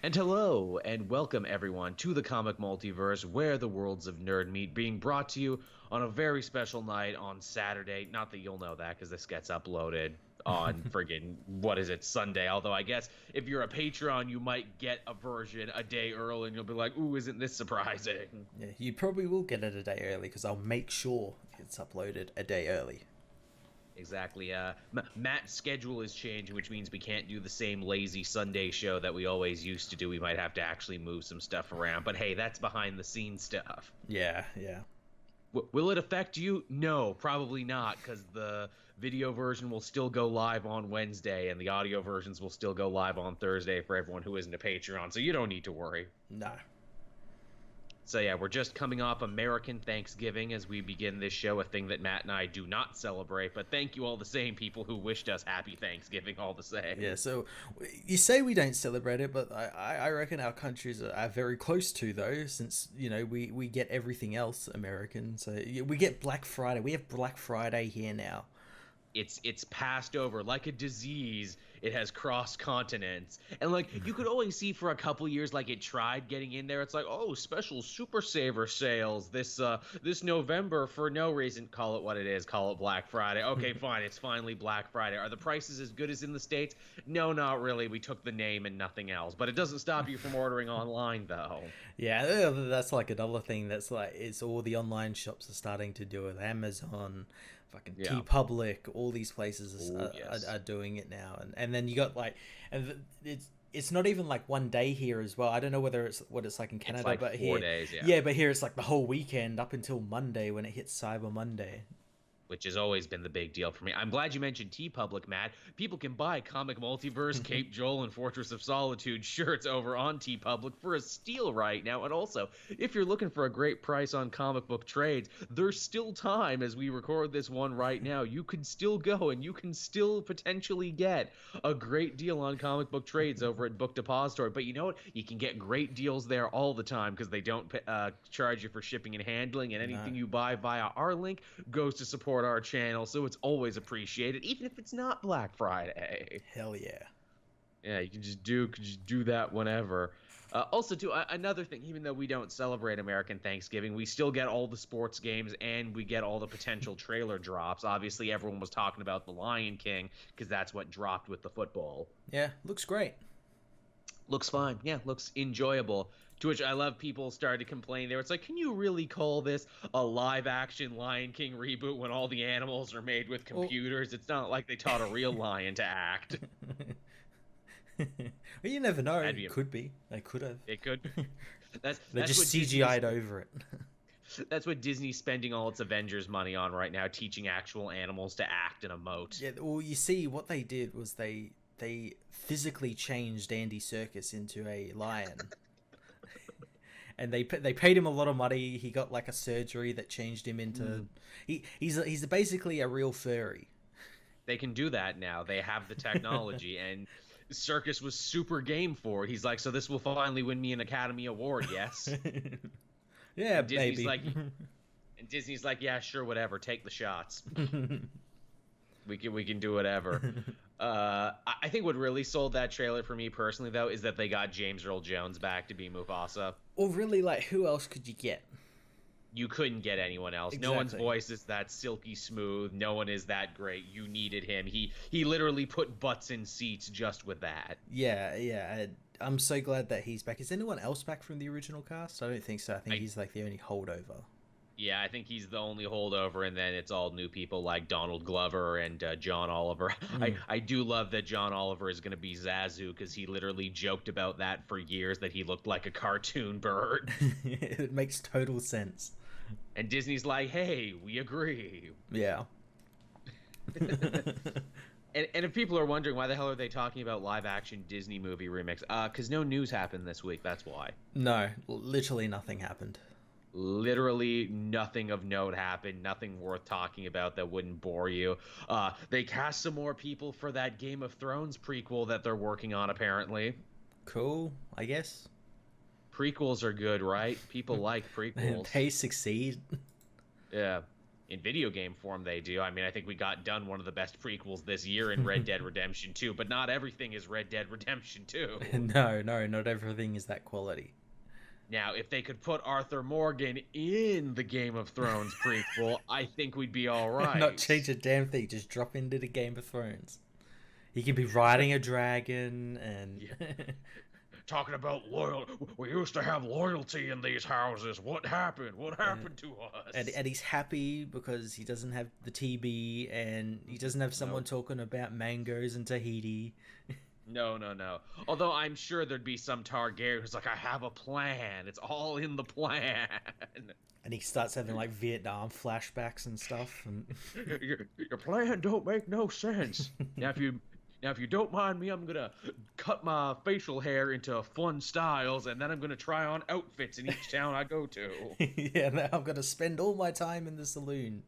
And hello, and welcome everyone to the comic multiverse where the worlds of nerd meet, being brought to you on a very special night on Saturday. Not that you'll know that because this gets uploaded on friggin' what is it, Sunday. Although I guess if you're a Patreon, you might get a version a day early and you'll be like, ooh, isn't this surprising? Yeah, you probably will get it a day early because I'll make sure it's uploaded a day early. Exactly. Matt's schedule is changing, which means we can't do the same lazy Sunday show that we always used to do. We might have to actually move some stuff around. But hey, that's behind the scenes stuff. Yeah. Will it affect you? No, probably not, because the video version will still go live on Wednesday, and the audio versions will still go live on Thursday for everyone who isn't a Patreon, so you don't need to worry. No. So yeah, we're just coming off American Thanksgiving as we begin this show, a thing that Matt and I do not celebrate, but thank you all the same people who wished us happy Thanksgiving all the same. Yeah, so you say we don't celebrate it, but I reckon our countries are very close to, though, since, we get everything else American. So we get Black Friday. We have Black Friday here now. It's passed over like a disease. It has crossed continents, and like you could always see for a couple years, like it tried getting in there. It's like, oh, special super saver sales this November for no reason. Call it what it is. Call it Black Friday. Okay, fine. It's finally Black Friday. Are the prices as good as in the States? No, not really. We took the name and nothing else. But it doesn't stop you from ordering online, though. Yeah, that's like another thing that's like, it's all the online shops are starting to do it. Amazon, fucking Yeah. TeePublic, all these places Ooh, yes. are doing it now. And then you got like, it's not even like one day here as well. I don't know whether it's what it's like in Canada, It's like but 4 days, yeah. yeah, but here it's like the whole weekend up until Monday when it hits Cyber Monday. Which has always been the big deal for me. I'm glad you mentioned TeePublic, Matt. People can buy Comic Multiverse, Cape Joel, and Fortress of Solitude shirts over on TeePublic for a steal right now. And also, if you're looking for a great price on comic book trades, there's still time as we record this one right now. You can still go and you can still potentially get a great deal on comic book trades over at Book Depository. But you know what? You can get great deals there all the time because they don't charge you for shipping and handling, and anything you buy via our link goes to support our channel, so it's always appreciated, even if it's not Black Friday. Hell yeah. Yeah, you can just do that whenever. Also, too, another thing, even though we don't celebrate American Thanksgiving, we still get all the sports games and we get all the potential trailer drops. Obviously, everyone was talking about The Lion King because that's what dropped with the football. Yeah, looks great. Looks fine. Yeah, looks enjoyable. To which I love people started to complain there. It's like, can you really call this a live-action Lion King reboot when all the animals are made with computers? It's not like they taught a real lion to act. Well, you never know. It could be. They could have. It could. They just CGI'd over it. That's what Disney's spending all its Avengers money on right now, teaching actual animals to act and emote. Yeah, well, you see, what they did was they physically changed Andy Serkis into a lion. And they paid him a lot of money. He got like a surgery that changed him into he's basically a real furry. They can do that now. They have the technology, and Circus was super game for it. He's like, so this will finally win me an Academy Award, yes? Yeah, and Disney's maybe. like, and Disney's like, yeah, sure, whatever, take the shots. We can do whatever. I think what really sold that trailer for me personally, though, is that they got James Earl Jones back to be Mufasa. Or really, like, who else could you get? You couldn't get anyone else. Exactly. No one's voice is that silky smooth. No one is that great. You needed him. He literally put butts in seats just with that. Yeah. I'm so glad that he's back. Is anyone else back from the original cast? I don't think so. I think he's like the only holdover. Yeah, I think he's the only holdover, and then it's all new people like Donald Glover and John Oliver. I do love that John Oliver is going to be Zazu, because he literally joked about that for years, that he looked like a cartoon bird. It makes total sense. And Disney's like, hey, we agree. Yeah. And if people are wondering why the hell are they talking about live-action Disney movie remix, because no news happened this week, that's why. No, literally nothing happened. Literally nothing of note happened, nothing worth talking about that wouldn't bore you. They cast some more people for that Game of Thrones prequel that they're working on, apparently. Cool, I guess. Prequels are good, right? People like prequels. They succeed. Yeah. In video game form, they do. I mean, I think we got done one of the best prequels this year in Red Dead Redemption 2, but not everything is Red Dead Redemption 2. No, not everything is that quality. Now, if they could put Arthur Morgan in the Game of Thrones prequel, I think we'd be all right. Not change a damn thing, just drop into the Game of Thrones. He can be riding a dragon and talking about loyal. We used to have loyalty in these houses. What happened? What happened to us? And he's happy because he doesn't have the TB and he doesn't have someone talking about mangoes in Tahiti. No. Although I'm sure there'd be some Targaryen who's like, I have a plan. It's all in the plan. And he starts having like Vietnam flashbacks and stuff. And your plan don't make no sense. Now, if you don't mind me, I'm gonna cut my facial hair into fun styles, and then I'm gonna try on outfits in each town I go to. Yeah, now I'm gonna spend all my time in the saloon.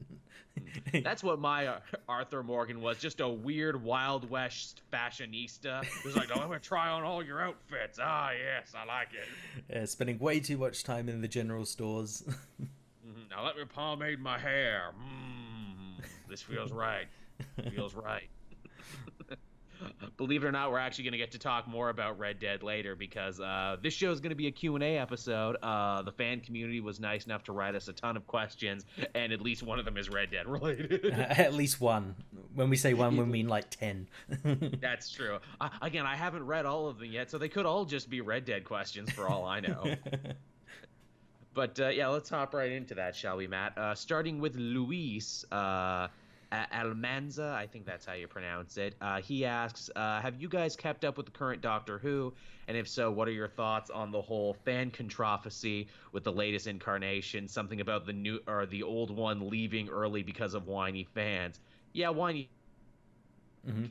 That's what my Arthur Morgan was, just a weird Wild West fashionista. He was like, oh, I'm gonna try on all your outfits. Ah, yes, I like it. Yeah, spending way too much time in the general stores. Now let me pomade my hair. This feels right. Feels right. Believe it or not, we're actually going to get to talk more about Red Dead later because this show is going to be a Q&A episode. The fan community was nice enough to write us a ton of questions, and at least one of them is Red Dead related. At least one. When we say one, we mean like 10. That's true. Again, I haven't read all of them yet, so they could all just be Red Dead questions for all I know. But yeah, let's hop right into that, shall we, Matt? Starting with Luis Almanza, I think that's how you pronounce it. He asks, have you guys kept up with the current Doctor Who? And if so, what are your thoughts on the whole fan controversy with the latest incarnation? Something about the new or the old one leaving early because of whiny fans. Yeah, whiny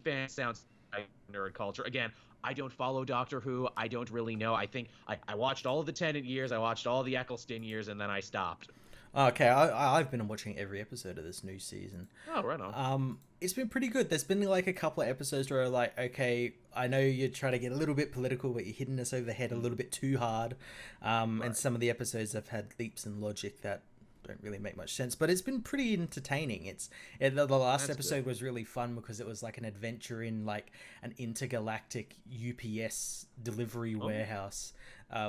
fans sounds like nerd culture. Again, I don't follow Doctor Who. I don't really know. I think I watched all of the Tennant years. I watched all the Eccleston years, and then I stopped. Okay, I've been watching every episode of this new season. Oh, right on. It's been pretty good. There's been like a couple of episodes where like, okay, I know you're trying to get a little bit political, but you're hitting us over the head a little bit too hard. Right. And some of the episodes have had leaps in logic that don't really make much sense, but it's been pretty entertaining. The last episode was really fun because it was like an adventure in like an intergalactic UPS delivery warehouse,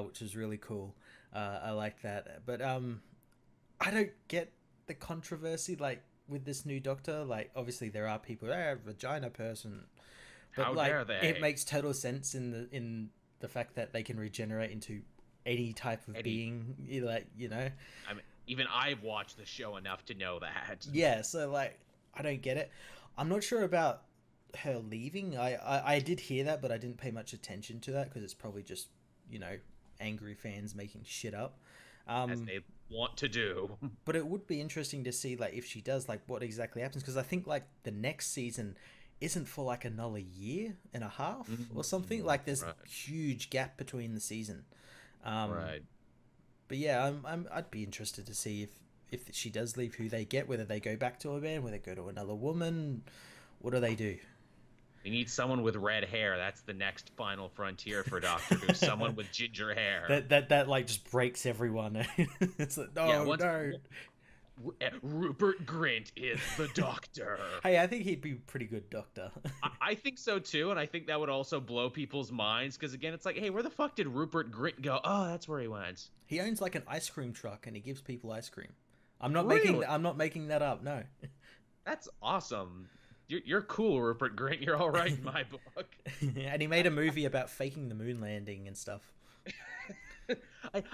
which was really cool. I like that, but I don't get the controversy like with this new Doctor. Like obviously there are people, vagina person, but how like dare they? it makes total sense in the fact that they can regenerate into any type of being, like, you know. I mean, even I've watched the show enough to know that. Yeah, so like I don't get it. I'm not sure about her leaving. I did hear that, but I didn't pay much attention to that because it's probably just, you know, angry fans making shit up. As they want to do. But it would be interesting to see like if she does, like what exactly happens, because I think like the next season isn't for like another year and a half or something. Like there's a huge gap between the season. Right. But yeah, I'd be interested to see if she does leave, who they get, whether they go back to a man, whether they go to another woman, what do they do? We need someone with red hair. That's the next final frontier for Doctor Who. Someone with ginger hair. That like just breaks everyone. It's like, no. Rupert Grint is the Doctor. Hey, I think he'd be a pretty good Doctor. I think so too, and I think that would also blow people's minds because again, it's like, hey, where the fuck did Rupert Grint go? Oh, that's where he went. He owns like an ice cream truck and he gives people ice cream. I'm not making that up. No. That's awesome. You're cool, Rupert Grint. You're all right in my book. And he made a movie about faking the moon landing and stuff.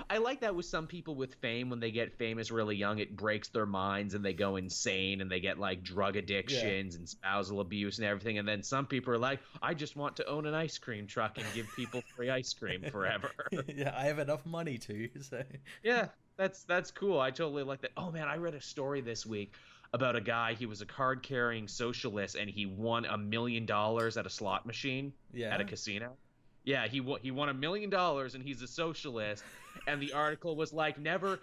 I like that with some people with fame. When they get famous really young, it breaks their minds and they go insane and they get like drug addictions and spousal abuse and everything. And then some people are like, I just want to own an ice cream truck and give people free ice cream forever. Yeah, I have enough money to. So. Yeah, that's cool. I totally like that. Oh man, I read a story this week about a guy. He was a card-carrying socialist and he won $1 million at a slot machine at a casino. Yeah, he won $1 million and he's a socialist. And the article was like, never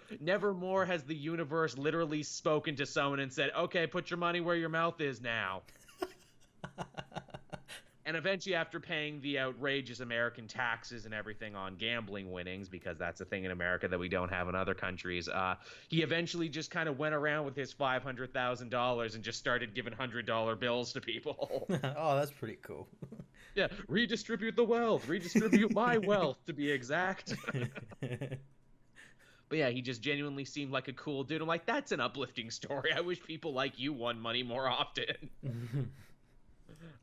more has the universe literally spoken to someone and said, okay, put your money where your mouth is now. And eventually, after paying the outrageous American taxes and everything on gambling winnings, because that's a thing in America that we don't have in other countries, he eventually just kind of went around with his $500,000 and just started giving $100 bills to people. Oh, that's pretty cool. Yeah, redistribute the wealth, redistribute my wealth, to be exact. But yeah, he just genuinely seemed like a cool dude. I'm like, that's an uplifting story. I wish people like you won money more often.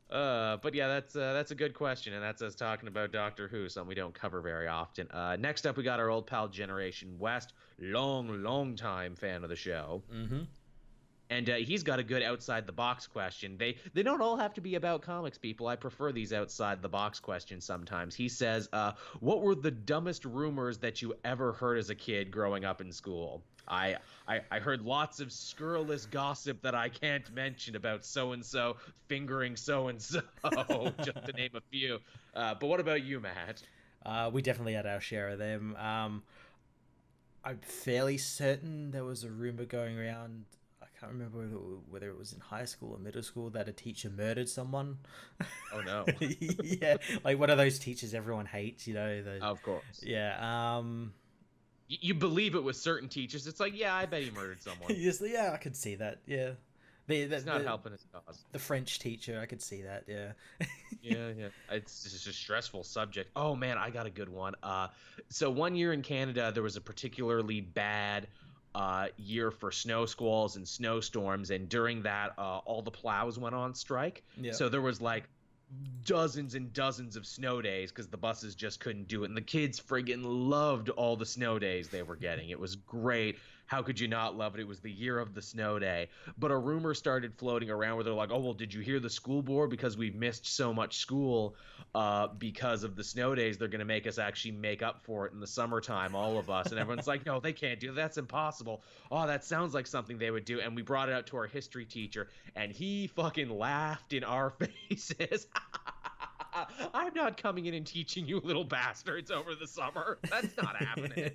But yeah, that's a good question, and that's us talking about Doctor Who, something we don't cover very often. Next up, we got our old pal Generation West, long time fan of the show. Mm-hmm. And he's got a good outside the box question. They don't all have to be about comics, people. I prefer these outside the box questions sometimes. He says, "What were the dumbest rumors that you ever heard as a kid growing up in school?" I heard lots of scurrilous gossip that I can't mention about so and so fingering so and so, just to name a few. But what about you, Matt? We definitely had our share of them. I'm fairly certain there was a rumor going around. I can't remember whether it was in high school or middle school that a teacher murdered someone. Oh no! Yeah, like one of those teachers everyone hates, you know. Of course. Yeah. You believe it with certain teachers. It's like, yeah, I bet he murdered someone. Yeah, I could see that. Yeah. He's not helping his cause. The French teacher, I could see that. Yeah. Yeah. It's just a stressful subject. Oh man, I got a good one. So one year in Canada, there was a particularly bad year for snow squalls and snowstorms, and during that, all the plows went on strike. Yeah. So there was like dozens and dozens of snow days because the buses just couldn't do it, and the kids friggin' loved all the snow days they were getting. It was great. How could you not love it? It was the year of the snow day. But a rumor started floating around where they're like, oh, well, did you hear the school board? Because we've missed so much school because of the snow days, they're going to make us actually make up for it in the summertime, all of us. And everyone's like, no, they can't do that. That's impossible. Oh, that sounds like something they would do. And we brought it out to our history teacher, and he fucking laughed in our faces. I'm not coming in and teaching you little bastards over the summer. That's not happening.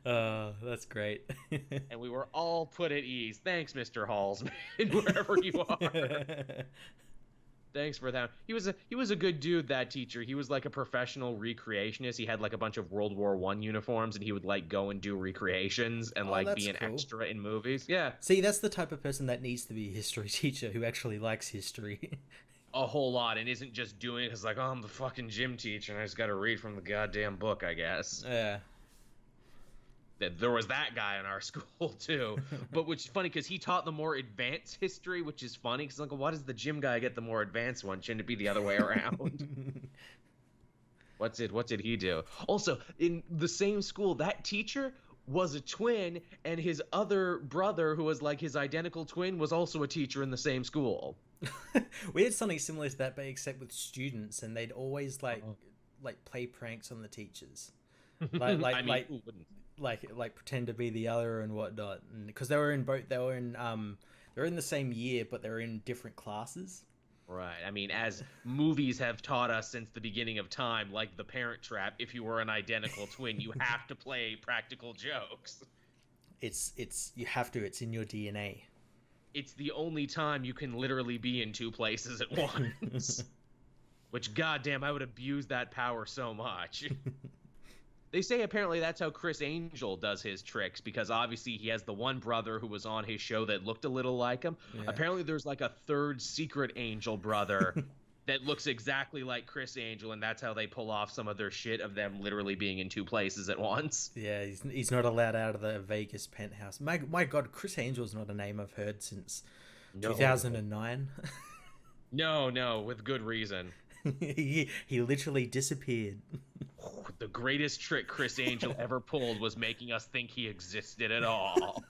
That's great. And we were all put at ease. Thanks, Mr. Halsman, wherever you are. Thanks for that. He was a good dude, that teacher. He was like a professional recreationist. He had like a bunch of World War I uniforms, and he would like go and do recreations and like be an extra in movies. Yeah. See, that's the type of person that needs to be a history teacher who actually likes history. A whole lot, and isn't just doing it because like, oh, I'm the fucking gym teacher and I just got to read from the goddamn book, I guess. Yeah. There was that guy in our school too, but which is funny because he taught the more advanced history, which is funny because like, why does the gym guy get the more advanced one? Shouldn't it be the other way around? What did he do? Also, in the same school, that teacher was a twin, and his other brother, who was like his identical twin, was also a teacher in the same school. We had something similar to that, but except with students, and they'd always like play pranks on the teachers, like pretend to be the other and whatnot, because they were in the same year, but they were in different classes. Right. I mean, as movies have taught us since the beginning of time, like The Parent Trap, if you were an identical twin, you have to play practical jokes. You have to. It's in your DNA. It's the only time you can literally be in two places at once. Which, goddamn, I would abuse that power so much. They say apparently that's how Chris Angel does his tricks, because obviously he has the one brother who was on his show that looked a little like him. Yeah. Apparently there's like a third secret Angel brother that looks exactly like Chris Angel, and that's how they pull off some of their shit of them literally being in two places at once. Yeah, he's not allowed out of the Vegas penthouse. My God, Chris Angel's not a name I've heard since 2009. No, with good reason. He literally disappeared. The greatest trick Chris Angel ever pulled was making us think he existed at all.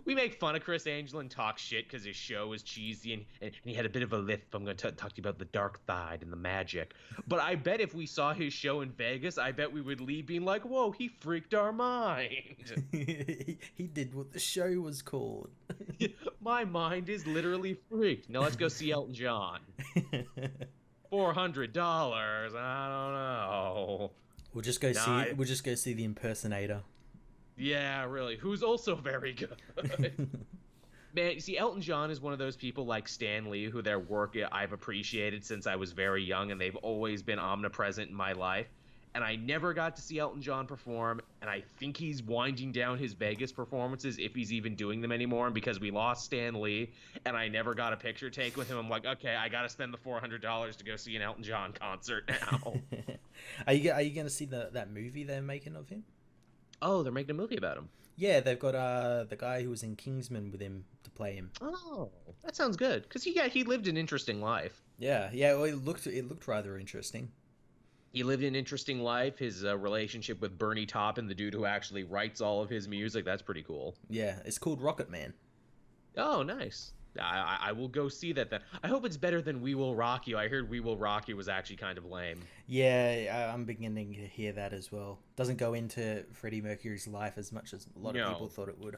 We make fun of Chris Angel and talk shit because his show was cheesy and he had a bit of a lisp. I'm going to talk to you about the dark side and the magic. But I bet if we saw his show in Vegas, I bet we would leave being like, whoa, he freaked our mind. He did what the show was called. My mind is literally freaked. Now let's go see Elton John. $400. I don't know. We'll just go see the impersonator. Yeah, really. Who's also very good. Man, you see, Elton John is one of those people like Stan Lee, who their work I've appreciated since I was very young, and they've always been omnipresent in my life. And I never got to see Elton John perform, and I think he's winding down his Vegas performances if he's even doing them anymore. And because we lost Stan Lee, and I never got a picture take with him, I'm like, okay, I got to spend the $400 to go see an Elton John concert now. Are you going to see that movie they're making of him? Oh, they're making a movie about him. Yeah, they've got the guy who was in Kingsman with him to play him. Oh, that sounds good. Because he lived an interesting life. Yeah. Well, it looked rather interesting. He lived an interesting life. His relationship with Bernie Taupin, the dude who actually writes all of his music, that's pretty cool. Yeah, it's called Rocket Man. Oh, nice. I will go see that then. I hope it's better than We Will Rock You. I heard We Will Rock You was actually kind of lame. Yeah, I'm beginning to hear that as well. Doesn't go into Freddie Mercury's life as much as a lot of people thought it would.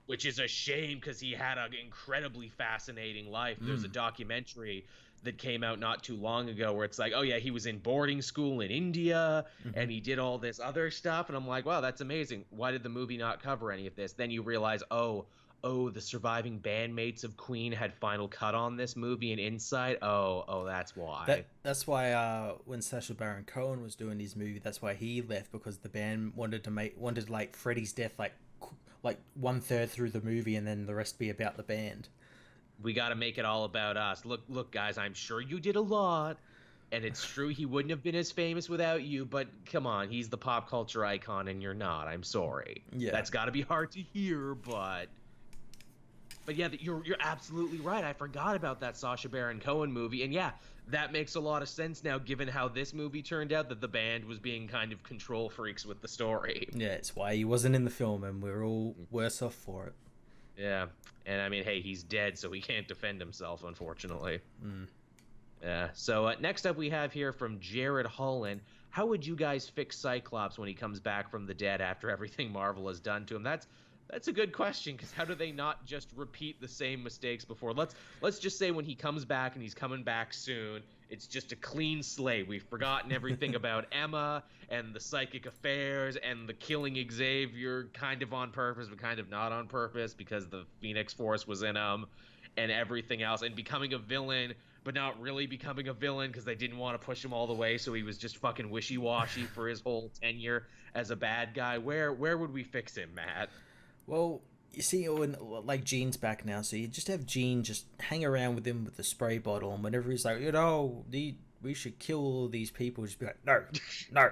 Which is a shame because he had an incredibly fascinating life. There's a documentary that came out not too long ago where it's like, oh yeah, he was in boarding school in India and he did all this other stuff. And I'm like, wow, that's amazing. Why did the movie not cover any of this? Then you realize, oh, the surviving bandmates of Queen had final cut on this movie and Inside. Oh, that's why. That's why when Sacha Baron Cohen was doing his movie, that's why he left, because the band wanted like Freddie's death like 1/3 through the movie and then the rest be about the band. We got to make it all about us. Look, guys, I'm sure you did a lot, and it's true he wouldn't have been as famous without you, but come on, he's the pop culture icon and you're not. I'm sorry. Yeah. That's got to be hard to hear, but yeah, you're absolutely right. I forgot about that Sacha Baron Cohen movie, and yeah, that makes a lot of sense now given how this movie turned out, that the band was being kind of control freaks with the story. Yeah, it's why he wasn't in the film, and we're all worse off for it. Yeah, and I mean, hey, he's dead, so he can't defend himself, unfortunately. Yeah. So next up we have here from Jared Holland. How would you guys fix Cyclops when he comes back from the dead after everything Marvel has done to him? That's a good question, because how do they not just repeat the same mistakes before? Let's just say when he comes back, and he's coming back soon, it's just a clean slate. We've forgotten everything about Emma and the psychic affairs and the killing Xavier, kind of on purpose but kind of not on purpose because the Phoenix Force was in him, and everything else, and becoming a villain but not really becoming a villain because they didn't want to push him all the way, so he was just fucking wishy-washy for his whole tenure as a bad guy. Where would we fix him, Matt? Well, you see, like Jean's back now, so you just have Jean just hang around with him with the spray bottle, and whenever he's like, we should kill all these people, just be like, no,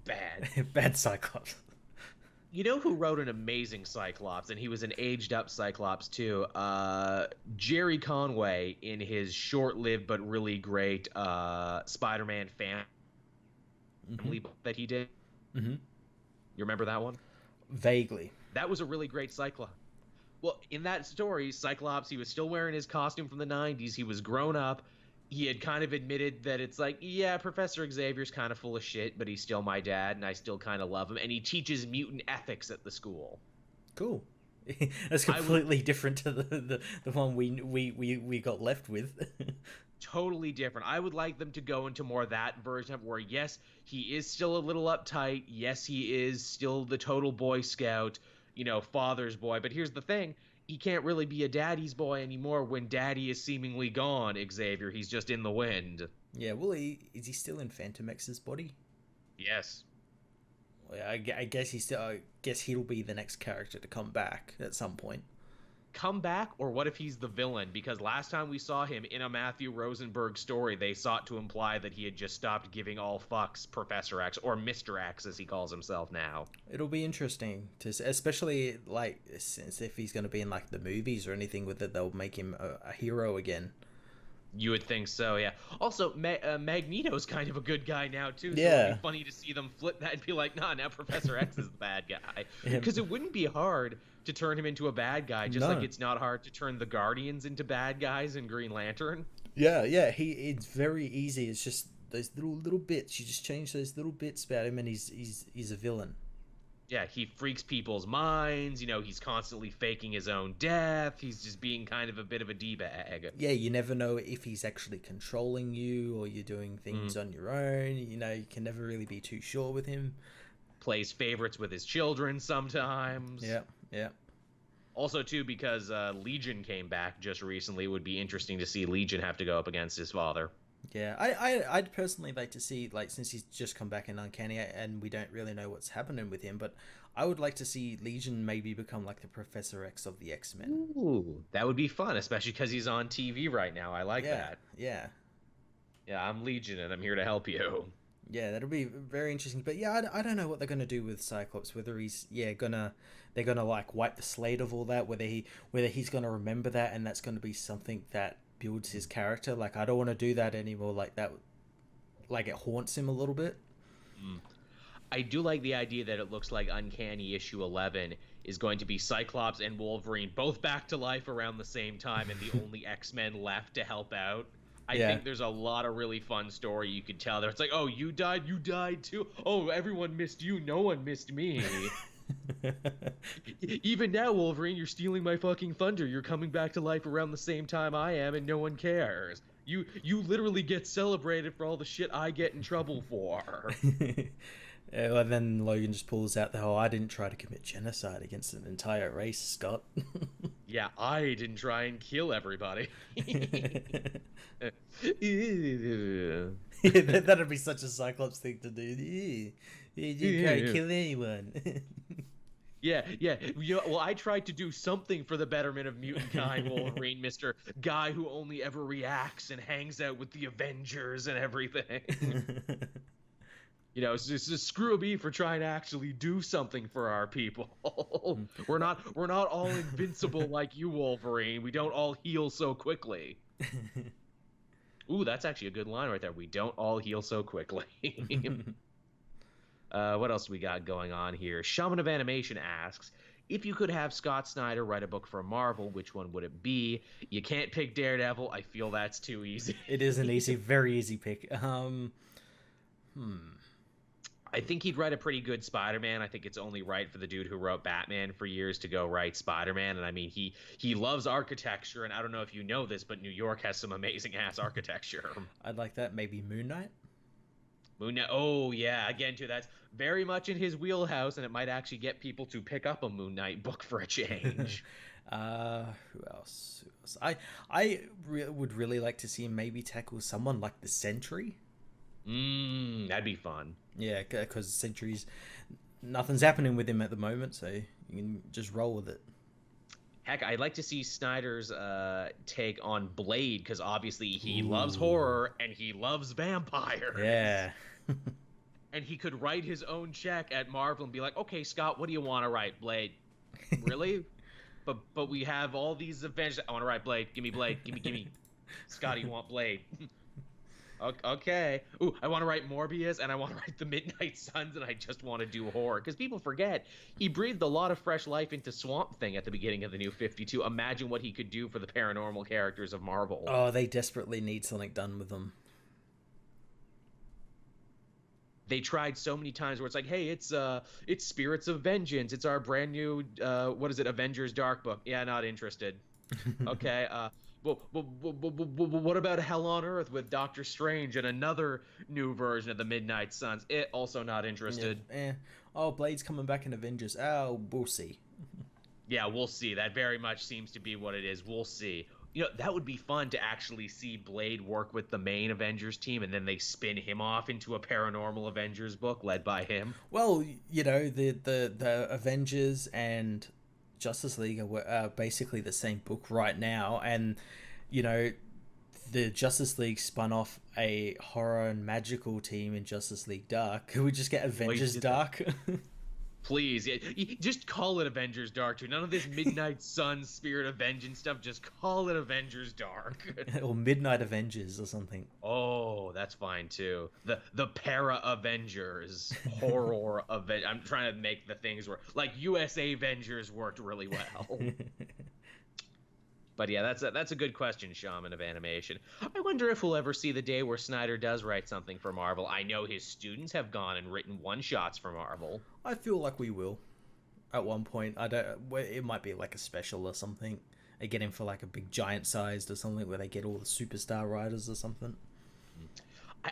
bad, bad Cyclops. You know who wrote an amazing Cyclops, and he was an aged-up Cyclops too? Jerry Conway in his short-lived but really great Spider-Man family that he did. You remember that one? Vaguely. That was a really great Cyclops. Well, in that story, Cyclops, he was still wearing his costume from the 90s. He was grown up. He had kind of admitted that it's like, yeah, Professor Xavier's kind of full of shit, but he's still my dad, and I still kind of love him. And he teaches mutant ethics at the school. Cool. That's completely different to the one we got left with. Totally different. I would like them to go into more that version of where, yes, he is still a little uptight. Yes, he is still the total Boy Scout, father's boy. But here's the thing. He can't really be a daddy's boy anymore when daddy is seemingly gone, Xavier. He's just in the wind. Yeah, well, is he still in Phantom X's body? Yes. Well, I guess I guess he'll be the next character to come back at some point. Come back, or what if he's the villain? Because last time we saw him in a Matthew Rosenberg story, they sought to imply that he had just stopped giving all fucks Professor X, or Mr. X as he calls himself now. It'll be interesting to, especially like since if he's going to be in like the movies or anything with it, they'll make him a hero again. You would think so, yeah. Also, Magneto's kind of a good guy now, too. So yeah. It'd be funny to see them flip that and be like, nah, now Professor X is the bad guy. Because it wouldn't be hard to turn him into a bad guy, just like it's not hard to turn the Guardians into bad guys in Green Lantern. Yeah, it's very easy. It's just those little bits. You just change those little bits about him, and he's a villain. Yeah, he freaks people's minds. He's constantly faking his own death. He's just being kind of a bit of a D-bag. Yeah, you never know if he's actually controlling you or you're doing things on your own. You can never really be too sure with him. Plays favorites with his children sometimes. Yeah. Also, too, because Legion came back just recently, it would be interesting to see Legion have to go up against his father. Yeah, I'd personally like to see, like, since he's just come back in Uncanny and we don't really know what's happening with him, but I would like to see Legion maybe become like the Professor X of the X-Men. Ooh, that would be fun, especially because he's on TV right now. I like Yeah, that. yeah, Yeah, I'm Legion, and I'm here to help you. yeah. That'll be very interesting. But yeah, I don't know what they're gonna do with Cyclops. Whether he's they're gonna like wipe the slate of all that. Whether he's gonna remember that and that's gonna be something that builds his character. Like I don't want to do that anymore. Like that, like it haunts him a little bit. Mm. I do like the idea that it looks like Uncanny issue 11 is going to be Cyclops and Wolverine both back to life around the same time and the only X-Men left to help out. I Yeah. think there's a lot of really fun story you could tell there. It's like, oh, you died too. Oh, everyone missed you. No one missed me. Even now, Wolverine, you're stealing my fucking thunder. You're coming back to life around the same time I am, and no one cares. You literally get celebrated for all the shit I get in trouble for. And then Logan just pulls out the whole "I didn't try to commit genocide against an entire race, Scott." Yeah, I didn't try and kill everybody. That'd be such a Cyclops thing to do. You didn't try to kill anyone. Yeah. You know, well, I tried to do something for the betterment of mutant kind, Wolverine, Mr. Guy who only ever reacts and hangs out with the Avengers and everything. You know, it's just screw me for trying to actually do something for our people. We're not all invincible like you, Wolverine. We don't all heal so quickly. Ooh, that's actually a good line right there. We don't all heal so quickly. What else we got going on here? Shaman of Animation asks, if you could have Scott Snyder write a book for Marvel, which one would it be? You can't pick Daredevil. I feel that's too easy. It is an easy, very easy pick. I think he'd write a pretty good Spider-Man. I think it's only right for the dude who wrote Batman for years to go write Spider-Man. And I mean, he loves architecture, and I don't know if you know this, but New York has some amazing ass architecture. I'd like that. Maybe Moon Knight. Moon Knight. Oh yeah, again too. That's very much in his wheelhouse, and it might actually get people to pick up a Moon Knight book for a change. Who else? Would really like to see him maybe tackle someone like the Sentry. That'd be fun. Yeah, because Sentry's nothing's happening with him at the moment, so you can just roll with it. Heck, I'd like to see Snyder's take on Blade, because obviously he loves horror and he loves vampires. Yeah. And he could write his own check at Marvel and be like, okay, Scott, what do you want to write, Blade? Really? But we have all these Avengers. I want to write Blade. Give me Blade. Give me. Scotty, you want Blade? Okay. Ooh, I want to write Morbius, and I want to write the Midnight Suns, and I just want to do horror. Because people forget, he breathed a lot of fresh life into Swamp Thing at the beginning of the New 52. Imagine what he could do for the paranormal characters of Marvel. Oh, they desperately need something done with them. They tried so many times where it's like, hey, it's Spirits of Vengeance. It's our brand new, what is it, Avengers Dark Book. Yeah, not interested. Okay, what about Hell on Earth with Doctor Strange and another new version of the Midnight Suns? Also not interested. Yeah. Oh, Blade's coming back in Avengers. Oh, we'll see. Yeah, we'll see. That very much seems to be what it is. We'll see. You know, that would be fun to actually see Blade work with the main Avengers team, and then they spin him off into a paranormal Avengers book led by him. Well, you know, the Avengers and Justice League are basically the same book right now, and you know, the Justice League spun off a horror and magical team in Justice League Dark. Could we just get Avengers Dark? Please, yeah, just call it Avengers Dark too. None of this Midnight Sun, Spirit of Vengeance stuff. Just call it Avengers Dark. Or Midnight Avengers or something. Oh, that's fine too. The Para Avengers, horror Avengers. I'm trying to make the things work. Like USA Avengers worked really well. But yeah, that's a good question, Shaman of Animation. I wonder if we'll ever see the day where Snyder does write something for Marvel. I know his students have gone and written one-shots for Marvel. I feel like we will. At one point, I don't. It might be like a special or something. They get him for like a big giant sized or something where they get all the superstar writers or something.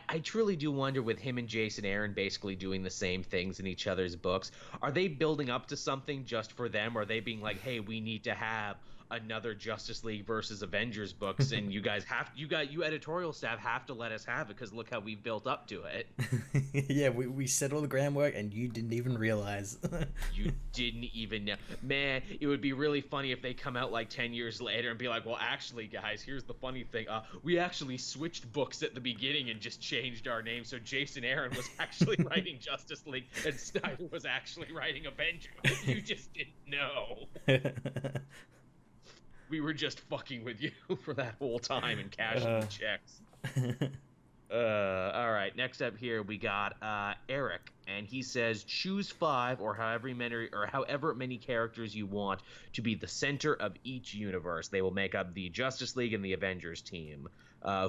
I truly do wonder with him and Jason Aaron basically doing the same things in each other's books. Are they building up to something just for them? Or are they being like, hey, we need to have another Justice League versus Avengers books, and you editorial staff have to let us have it because look how we've built up to it. Yeah, we set all the groundwork and you didn't even realize. You didn't even know. Man, it would be really funny if they come out like 10 years later and be like, well, actually, guys, here's the funny thing. We actually switched books at the beginning and just changed our name. So Jason Aaron was actually writing Justice League and Snyder was actually writing Avengers. You just didn't know. We were just fucking with you for that whole time and cashing the checks. All right. Next up here, we got Eric, and he says choose 5 or however many characters you want to be the center of each universe. They will make up the Justice League and the Avengers team.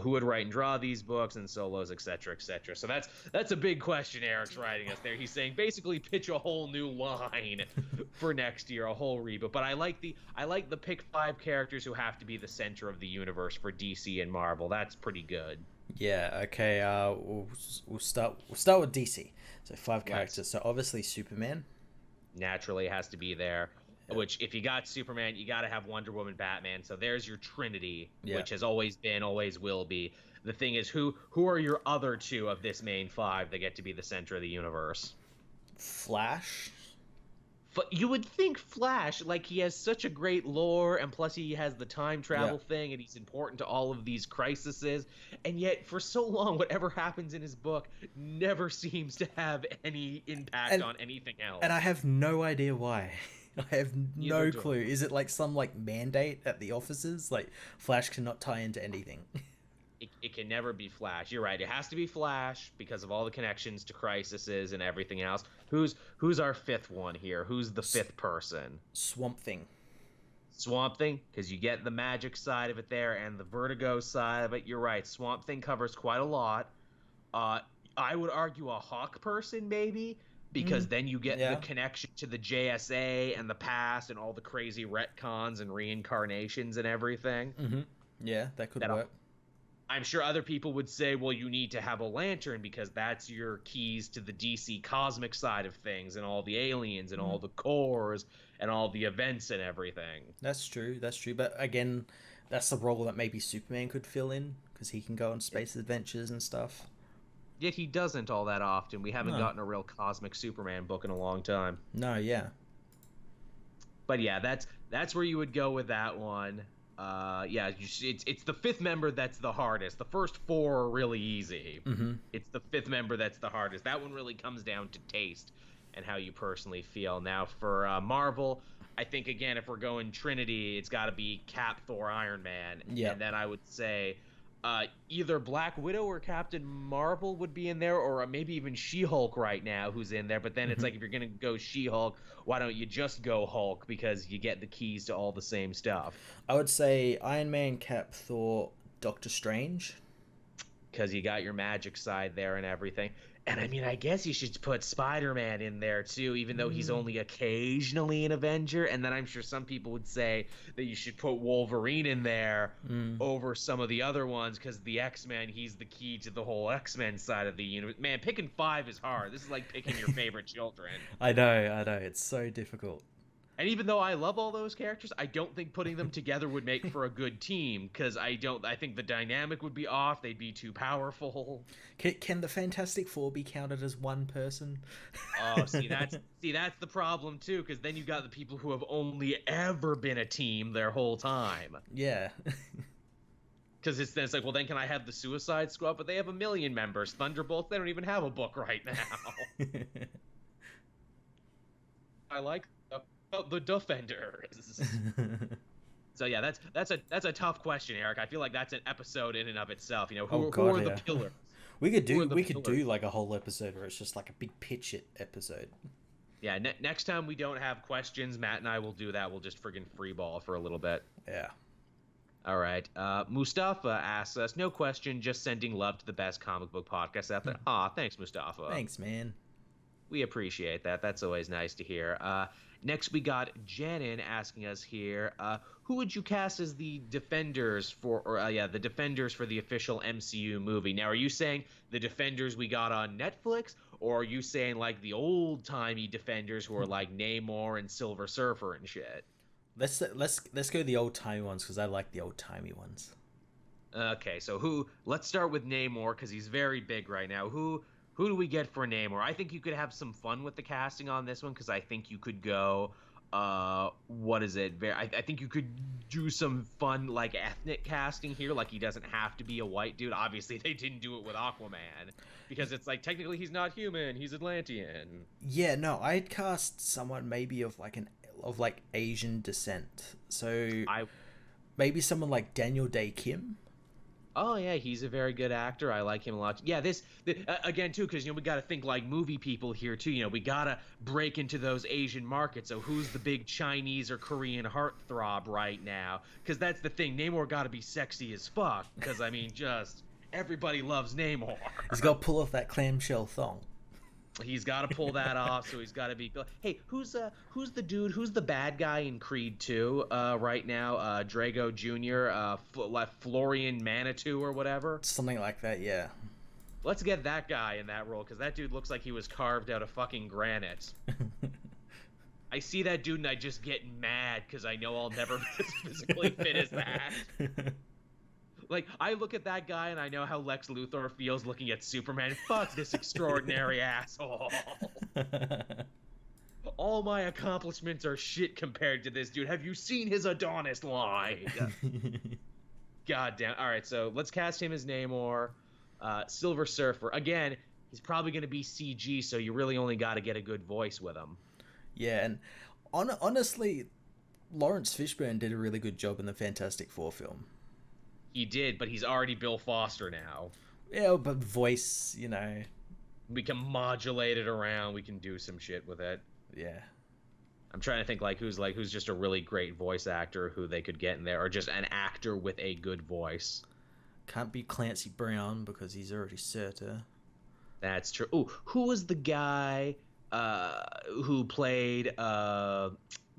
Who would write and draw these books and solos, etc., etc. So that's a big question Eric's writing us there. He's saying basically pitch a whole new line for next year, a whole reboot. But I like the pick 5 characters who have to be the center of the universe for DC and Marvel. That's pretty good. Yeah. Okay. We'll start with DC. So 5 characters. Right. So obviously Superman. Naturally has to be there. Yep. Which, if you got Superman, you got to have Wonder Woman, Batman. So there's your Trinity, yep. Which has always been, always will be. The thing is, who are your other 2 of this main 5 that get to be the center of the universe? Flash. You would think Flash, like he has such a great lore, and plus he has the time travel thing, and he's important to all of these crises, and yet for so long, whatever happens in his book never seems to have any impact on anything else. And I have no idea why. I have no clue. Is it like some mandate at the offices? Like Flash cannot tie into anything. It can never be Flash. You're right. It has to be Flash because of all the connections to crises and everything else. Who's our 5th one here? Who's the 5th person? Swamp Thing. Swamp Thing, because you get the magic side of it there and the Vertigo side of it. You're right. Swamp Thing covers quite a lot. I would argue a Hawk person maybe, because then you get the connection to the JSA and the past and all the crazy retcons and reincarnations and everything. Mm-hmm. Yeah, that could work. I'm sure other people would say, well, you need to have a Lantern because that's your keys to the DC cosmic side of things and all the aliens and all the cores and all the events and everything. That's true. But again, that's the role that maybe Superman could fill in because he can go on space adventures and stuff. Yet he doesn't all that often. We haven't gotten a real cosmic Superman book in a long time. No, yeah. But yeah, that's where you would go with that one. It's the 5th member that's the hardest. The first 4 are really easy. Mm-hmm. It's the 5th member that's the hardest. That one really comes down to taste and how you personally feel. Now, for Marvel, I think, again, if we're going Trinity, it's got to be Cap, Thor, Iron Man. Yep. And then I would say either Black Widow or Captain Marvel would be in there, or maybe even She-Hulk right now who's in there. But then it's like, if you're going to go She-Hulk, why don't you just go Hulk, because you get the keys to all the same stuff. I would say Iron Man, Cap, Thor, Doctor Strange. Because you got your magic side there and everything. And I mean, I guess you should put Spider-Man in there too, even though he's only occasionally an Avenger. And then I'm sure some people would say that you should put Wolverine in there over some of the other ones, because the X-Men, he's the key to the whole X-Men side of the universe. Man, picking 5 is hard. This is like picking your favorite children. I know. It's so difficult. And even though I love all those characters, I don't think putting them together would make for a good team, because I think the dynamic would be off. They'd be too powerful. Can the Fantastic Four be counted as one person? Oh, that's the problem too, because then you've got the people who have only ever been a team their whole time. Yeah. Because it's like, well, then can I have the Suicide Squad? But they have 1 million members. Thunderbolts, they don't even have a book right now. I like the Defenders. So yeah, that's a tough question, Eric. I feel like that's an episode in and of itself. You know, who are the pillars? We could do like a whole episode where it's just like a big pitch it episode. Yeah, next time we don't have questions, Matt and I will do that. We'll just friggin' freeball for a little bit. Yeah. All right. Mustafa asks us, no question, just sending love to the best comic book podcast out there. Aw, thanks, Mustafa. Thanks, man. We appreciate that. That's always nice to hear. Next, we got Janin asking us here, who would you cast as the defenders for, the defenders for the official MCU movie? Now, are you saying the defenders we got on Netflix, or are you saying like the old timey defenders who are like Namor and Silver Surfer and shit? Let's go the old timey ones because I like the old timey ones. Okay, so who? Let's start with Namor because he's very big right now. Who do we get for Namor? I think you could have some fun with the casting on this one because I think you could go. What is it? I think you could do some fun like ethnic casting here. Like he doesn't have to be a white dude. Obviously, they didn't do it with Aquaman because it's like technically he's not human. He's Atlantean. Yeah, no, I'd cast someone maybe of like Asian descent. So maybe someone like Daniel Day Kim. Oh yeah, he's a very good actor. I like him a lot. Yeah, again too, because we got to think like movie people here too. We got to break into those Asian markets. So who's the big Chinese or Korean heartthrob right now? Because that's the thing. Namor got to be sexy as fuck. Because I mean, just everybody loves Namor. He's got to pull off that clamshell thong. He's got to pull that off, so he's got to be. Hey, who's the dude? Who's the bad guy in Creed 2 right now? Drago Jr., Florian Manitou or whatever. Something like that, yeah. Let's get that guy in that role because that dude looks like he was carved out of fucking granite. I see that dude and I just get mad because I know I'll never be as physically fit as that. Like, I look at that guy and I know how Lex Luthor feels looking at Superman. Fuck this extraordinary asshole. All my accomplishments are shit compared to this dude. Have you seen his Adonis line? God damn. All right, so let's cast him as Namor. Silver Surfer. Again, he's probably going to be CG, so you really only got to get a good voice with him. Yeah, and honestly, Lawrence Fishburne did a really good job in the Fantastic Four film. He did, but he's already Bill Foster now. Yeah, but voice, We can modulate it around. We can do some shit with it. Yeah. I'm trying to think who's just a really great voice actor who they could get in there, or just an actor with a good voice. Can't be Clancy Brown because he's already Surtur. That's true. Ooh, who was the guy who played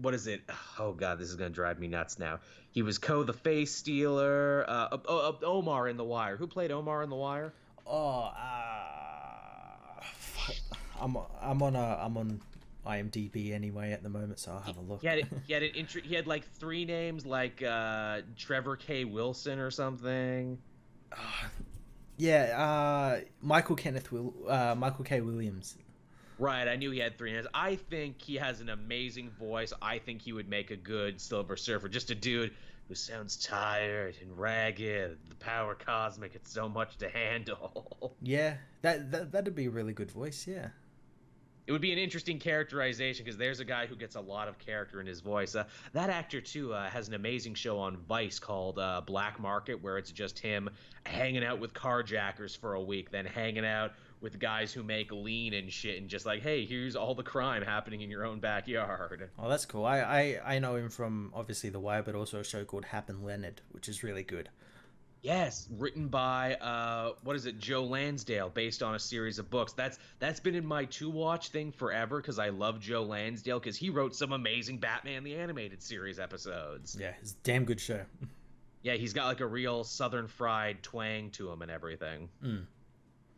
what is it? Oh god, this is gonna drive me nuts now. He was the Face Stealer. Omar in The Wire. Who played Omar in The Wire? Oh, I'm on IMDb anyway at the moment, so I'll have a look. He had like 3 names, like Trevor K. Wilson or something. Michael K. Williams. Right, I knew he had 3 names. I think he has an amazing voice. I think he would make a good Silver Surfer. Just a dude who sounds tired and ragged. The power cosmic, it's so much to handle. Yeah, that'd be a really good voice, yeah. It would be an interesting characterization because there's a guy who gets a lot of character in his voice. That actor, too, has an amazing show on Vice called Black Market, where it's just him hanging out with carjackers for a week, then hanging out with guys who make lean and shit, and just like, hey, here's all the crime happening in your own backyard. Oh, that's cool. I know him from, obviously, The Wire, but also a show called Hap and Leonard, which is really good. Yes, written by Joe Lansdale, based on a series of books. That's been in my to-watch thing forever because I love Joe Lansdale because he wrote some amazing Batman the Animated Series episodes. Yeah, it's a damn good show. Yeah, he's got like a real Southern fried twang to him and everything. Mm.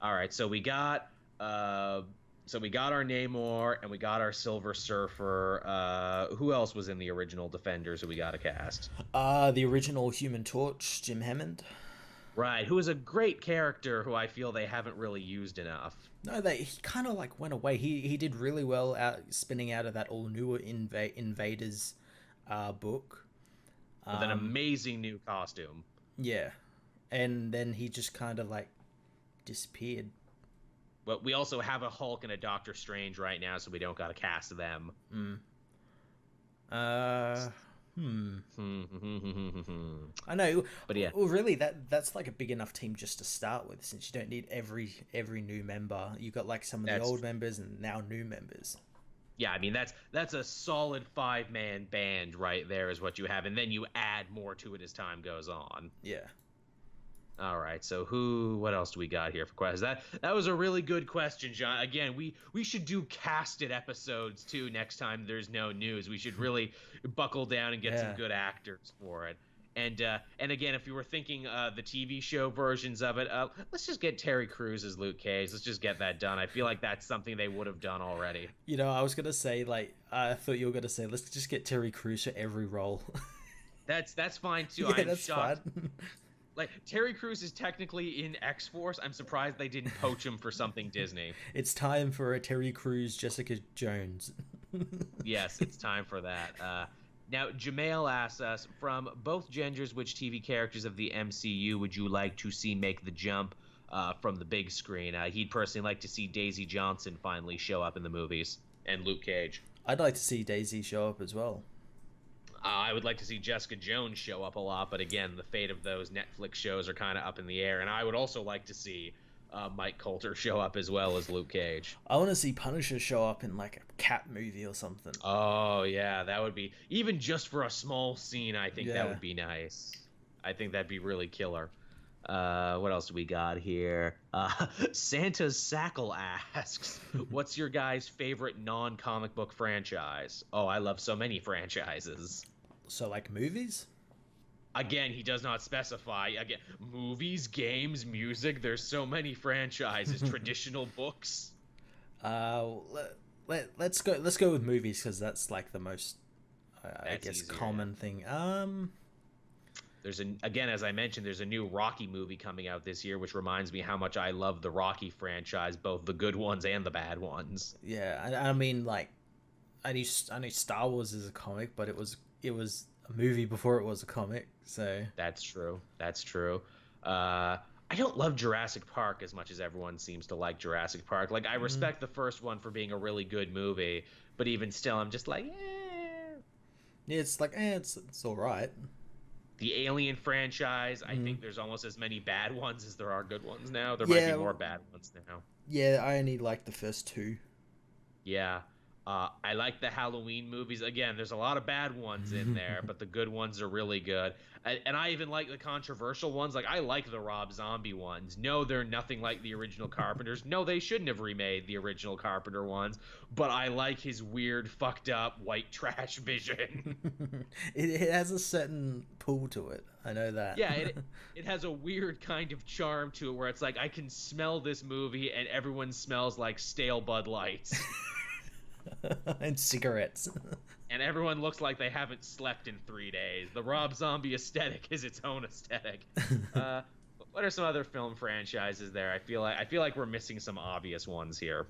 All right, so we got our Namor and we got our Silver Surfer. Who else was in the original Defenders who we got to cast? The original Human Torch, Jim Hammond. Right, who is a great character who I feel they haven't really used enough. No, he kind of like went away. He did really well spinning out of that all newer Invaders book. With an amazing new costume. Yeah, and then he just kind of like disappeared. But we also have a Hulk and a Doctor Strange right now, so we don't got to cast them. I know, but yeah. Well, really, that's like a big enough team just to start with, since you don't need every new member. You got like some of the old members and now new members. Yeah, I mean that's a solid 5-man band right there is what you have, and then you add more to it as time goes on. Yeah. All right. So what else do we got here for questions? That was a really good question, John. Again, we should do casted episodes too next time there's no news. We should really buckle down and get some Yeah. good actors for it. And again, if you were thinking the TV show versions of it, let's just get Terry Crews as Luke Cage. Let's just get that done. I feel like that's something they would have done already. You know, I was gonna say like I thought you were gonna say let's just get Terry Crews for every role. That's fine too. Yeah, I'm that's shocked. fine. Like Terry Crews is technically in X-Force. I'm surprised they didn't poach him for something Disney. It's time for a Terry Crews, Jessica Jones. Yes, it's time for that. Now, Jamail asks us, from both genders, which TV characters of the MCU would you like to see make the jump from the big screen? He'd personally like to see Daisy Johnson finally show up in the movies, and Luke Cage. I'd like to see Daisy show up as well. I would like to see Jessica Jones show up a lot, but again, the fate of those Netflix shows are kind of up in the air, and I would also like to see Mike Coulter show up as well as Luke Cage. I want to see Punisher show up in like a cat movie or something. Oh, yeah, that would be, even just for a small scene, I think that Yeah. would be nice. I think that'd be really killer. What else do we got here? Santa's Sackle asks, what's your guys' favorite non-comic book franchise? Oh, I love so many franchises. So like movies? Again, he does not specify. Again, movies, games, music. There's so many franchises. Traditional books. Let's go with movies because that's like the most I That's guess easier, common thing. Again, as I mentioned, there's a new Rocky movie coming out this year, which reminds me how much I love the Rocky franchise, both the good ones and the bad ones. Yeah, I mean like I knew Star Wars is a comic, but it was a movie before it was a comic. So That's true. That's true. I don't love Jurassic Park as much as everyone seems to like Jurassic Park. Like, I respect the first one for being a really good movie, but even still, I'm just like, yeah, it's like it's all right. The Alien franchise, I think there's almost as many bad ones as there are good ones now. There might be more bad ones now. Yeah, I only like the first two. Yeah. I like the Halloween movies. Again, there's a lot of bad ones in there, but the good ones are really good. And I even like the controversial ones. Like, I like the Rob Zombie ones. No, they're nothing like the original Carpenters. No, they shouldn't have remade the original Carpenter ones. But I like his weird, fucked up, white trash vision. It has a certain pull to it. I know that. Yeah, it has a weird kind of charm to it where it's like, I can smell this movie and everyone smells like stale Bud Lights. And cigarettes. And everyone looks like they haven't slept in 3 days. The Rob Zombie aesthetic is its own aesthetic. What are some other film franchises there? I feel like we're missing some obvious ones here.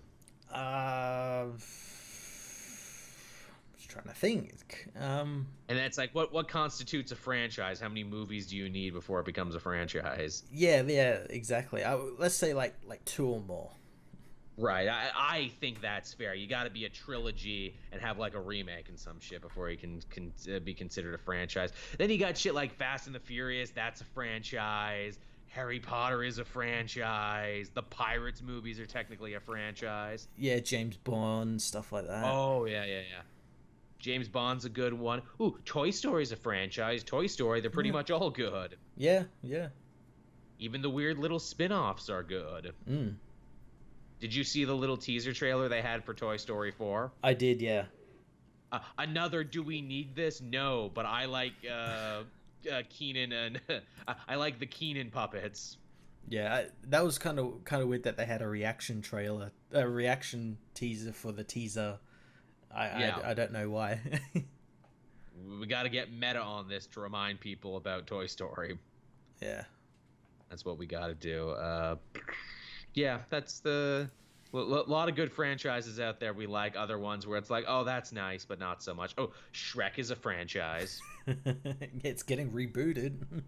Just trying to think. And that's like, what constitutes a franchise? How many movies do you need before it becomes a franchise? Yeah, exactly. Let's say like two or more. Right. I think that's fair. You got to be a trilogy and have like a remake and some shit before you can be considered a franchise. Then you got shit like Fast and the Furious. That's a franchise. Harry Potter is a franchise. The Pirates movies are technically a franchise. Yeah, James Bond, stuff like that. Oh, yeah. James Bond's a good one. Ooh, Toy Story's a franchise. Toy Story, they're pretty much all good. Yeah. Even the weird little spin-offs are good. Did you see the little teaser trailer they had for Toy Story 4? I did, yeah. Another do we need this? No, but I like Keenan and I like the Keenan puppets. Yeah, that was kind of weird that they had a reaction teaser for the teaser. I don't know why. We got to get meta on this to remind people about Toy Story. Yeah. That's what we got to do. Yeah, that's a lot of good franchises out there we like. Other ones where it's like, oh, that's nice, but not so much. Oh, Shrek is a franchise. It's getting rebooted.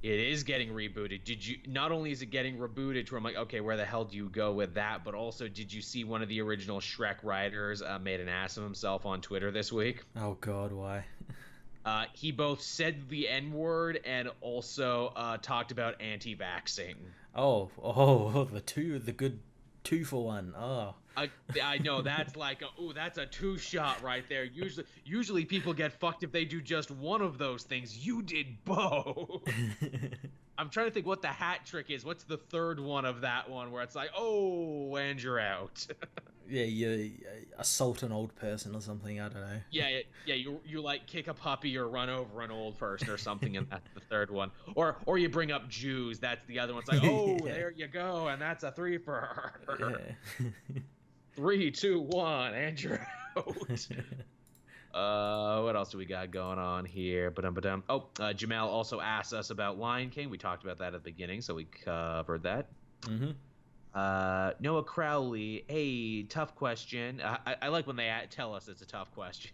It is getting rebooted. Not only is it getting rebooted to where I'm like, okay, where the hell do you go with that? But also, did you see one of the original Shrek writers made an ass of himself on Twitter this week? Oh, God, why? He both said the N-word and also talked about anti-vaxxing. Oh, the good 2-for-1. Oh. I know, that's like that's a 2-shot right there. Usually people get fucked if they do just one of those things. You did both. I'm trying to think what the hat trick is. What's the third one of that one where it's like, oh, and you're out. Yeah, you assault an old person or something. I don't know. Yeah. You like kick a puppy or run over an old person or something, and that's the third one. Or you bring up Jews. That's the other one. It's like, oh, Yeah. there you go, and that's a three for her. Yeah. 3, 2, 1, and you're out. What else do we got going on here? Ba-dum. Oh, Jamal also asked us about Lion King. We talked about that at the beginning, so we covered that. Mm-hmm. Noah Crowley, hey, tough question. I like when they tell us it's a tough question.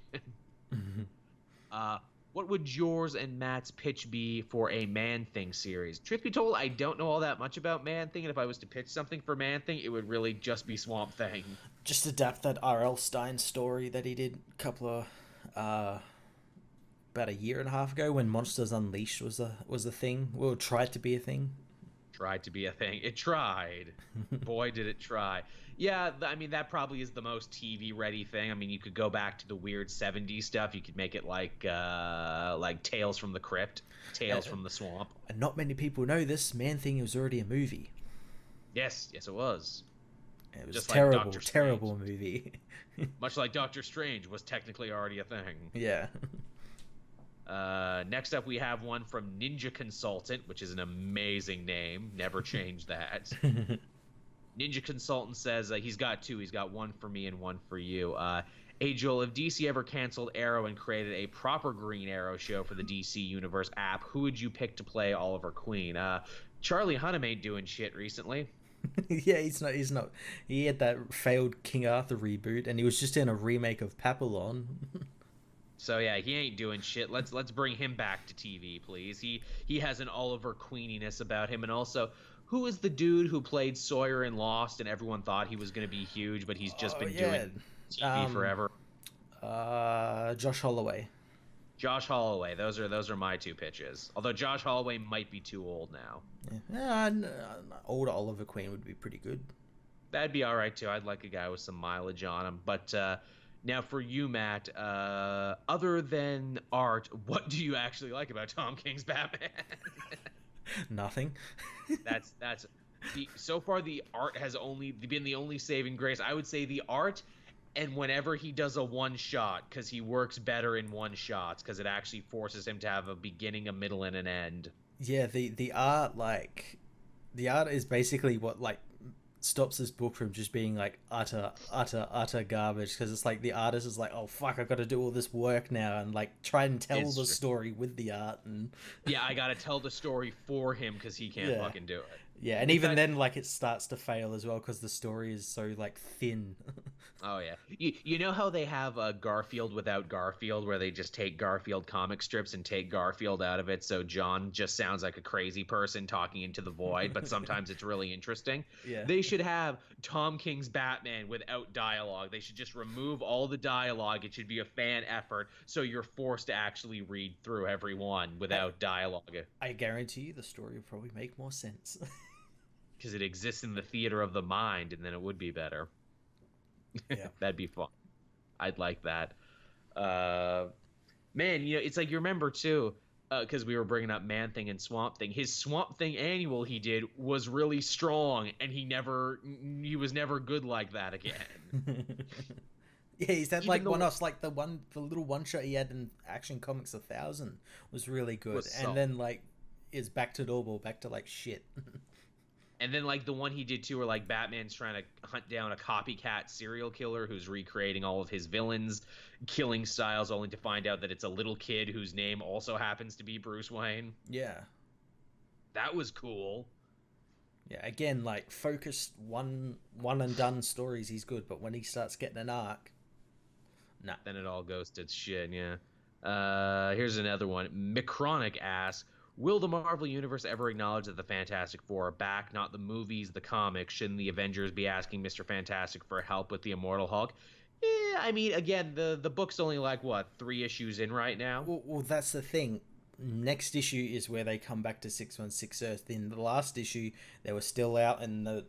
What would yours and Matt's pitch be for a Man Thing series? Truth be told, I don't know all that much about Man Thing, and if I was to pitch something for Man Thing, it would really just be Swamp Thing. Just adapt that R.L. Stein story that he did a couple of about a year and a half ago when Monsters Unleashed was a thing. Well, tried to be a thing. Tried to be a thing. It tried. Boy, did it try. Yeah, I mean, that probably is the most TV-ready thing. I mean, you could go back to the weird 70s stuff. You could make it like Tales from the Crypt, Tales from the Swamp. And not many people know this. Man Thing was already a movie. Yes, it was. It was just terrible, like terrible movie. Much like Doctor Strange was technically already a thing. Yeah. Next up, we have one from Ninja Consultant, which is an amazing name. Never change that. Ninja Consultant says he's got two. He's got one for me and one for you. Hey, Joel, if DC ever canceled Arrow and created a proper Green Arrow show for the DC Universe app, who would you pick to play Oliver Queen? Charlie Hunnam ain't doing shit recently. Yeah, he's not. He had that failed King Arthur reboot, and he was just in a remake of Papillon. So yeah, he ain't doing shit. Let's bring him back to TV, please. He has an Oliver Queeniness about him, and also, who is the dude who played Sawyer in Lost, and everyone thought he was going to be huge, but he's just been doing TV forever? Josh Holloway. Josh Holloway. Those are my two pitches. Although Josh Holloway might be too old now. Yeah, older Oliver Queen would be pretty good. That'd be all right too. I'd like a guy with some mileage on him. But now for you, Matt, other than art, what do you actually like about Tom King's Batman? Nothing. That's so far the art has only been the only saving grace. I would say the art, and whenever he does a one shot, because he works better in one shots, because it actually forces him to have a beginning, a middle, and an end. Yeah, the art is basically what stops this book from just being like utter garbage, because it's like the artist is like, oh fuck, I got to do all this work now and like try and tell the story with the art, and yeah, I gotta tell the story for him because he can't fucking do it. Yeah, and even then, like, it starts to fail as well because the story is so like thin. Oh yeah, you know how they have Garfield without Garfield, where they just take Garfield comic strips and take Garfield out of it, so John just sounds like a crazy person talking into the void, but sometimes it's really interesting. Yeah. They should have Tom King's Batman without dialogue. They should just remove all the dialogue. It should be a fan effort, so you're forced to actually read through every one without dialogue. I guarantee you the story would probably make more sense. Because it exists in the theater of the mind, and then it would be better. Yeah. That'd be fun. I'd like that. Man, it's like, you remember too, because we were bringing up Man Thing and Swamp Thing. His Swamp Thing annual he did was really strong, and he was never good like that again. Yeah, he's had like one-offs, like the little one shot he had in Action Comics 1000 was really good, and then like is back to normal, back to like shit. And then, like, the one he did, too, where, like, Batman's trying to hunt down a copycat serial killer who's recreating all of his villains' killing styles, only to find out that it's a little kid whose name also happens to be Bruce Wayne. Yeah. That was cool. Yeah, again, like, focused one and done stories, he's good, but when he starts getting an arc, nah. Then it all goes to shit, yeah. Here's another one. Micronic asks, will the Marvel Universe ever acknowledge that the Fantastic Four are back, not the movies, the comics? Shouldn't the Avengers be asking Mr. Fantastic for help with the Immortal Hulk? Yeah, I mean, again, the book's only like, 3 issues in right now? Well, that's the thing. Next issue is where they come back to 616 Earth. In the last issue, they were still out in the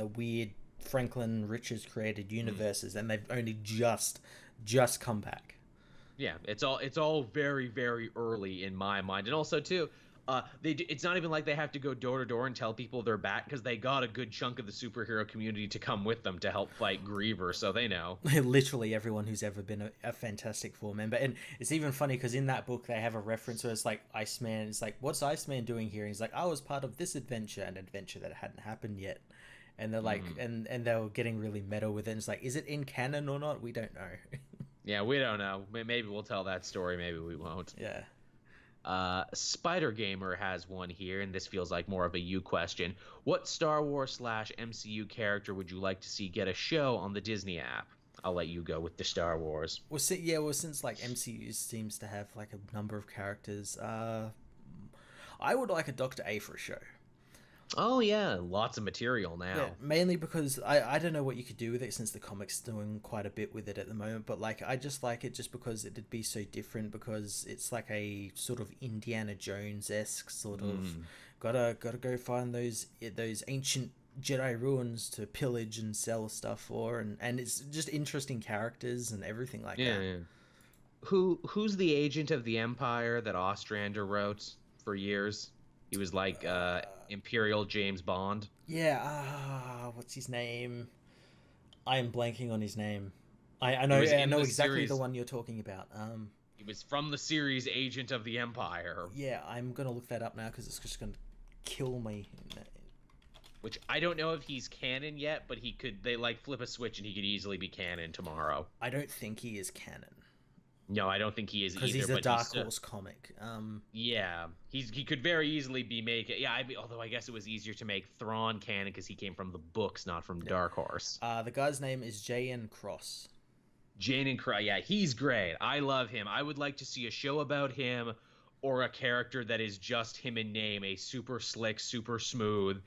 weird Franklin Richards created universes, and they've only just come back. Yeah, it's all very, very early in my mind. And also, too, It's not even like they have to go door to door and tell people they're back because they got a good chunk of the superhero community to come with them to help fight Griever, so they know. Literally everyone who's ever been a Fantastic Four member. And it's even funny because in that book they have a reference where it's like Iceman. It's like, what's Iceman doing here? And he's like, I was part of this adventure, an adventure that hadn't happened yet. And they're like, and they were getting really meta with it. And it's like, is it in canon or not? We don't know. Yeah, we don't know. Maybe we'll tell that story. Maybe we won't. Yeah. Spider Gamer has one here, and this feels like more of a you question. What Star Wars / MCU character would you like to see get a show on the Disney app? I'll let you go with the Star Wars. Well, since like MCU seems to have like a number of characters, I would like a Doctor Aphra show. Oh yeah, lots of material now. Yeah, mainly because I don't know what you could do with it since the comic's doing quite a bit with it at the moment, but like I just like it just because it'd be so different because it's like a sort of Indiana Jones-esque sort of gotta go find those ancient Jedi ruins to pillage and sell stuff for, and it's just interesting characters and everything like that. Yeah. Who's the agent of the Empire that Ostrander wrote for years? He was like Imperial James Bond. Yeah, what's his name? I am blanking on his name. I know exactly series. the one you're talking about. He was from the series Agent of the Empire. Yeah, I'm gonna look that up now because it's just gonna kill me. Which I don't know if he's canon yet, but he could. They like flip a switch and he could easily be canon tomorrow. I don't think he is canon. No, I don't think he is either. Because he's a Dark Horse comic. Yeah, he could very easily be make it. Yeah, although I guess it was easier to make Thrawn canon because he came from the books, not from Dark Horse. The guy's name is J.N. Cross. J.N. Cross, yeah, he's great. I love him. I would like to see a show about him or a character that is just him in name, a super slick, super smooth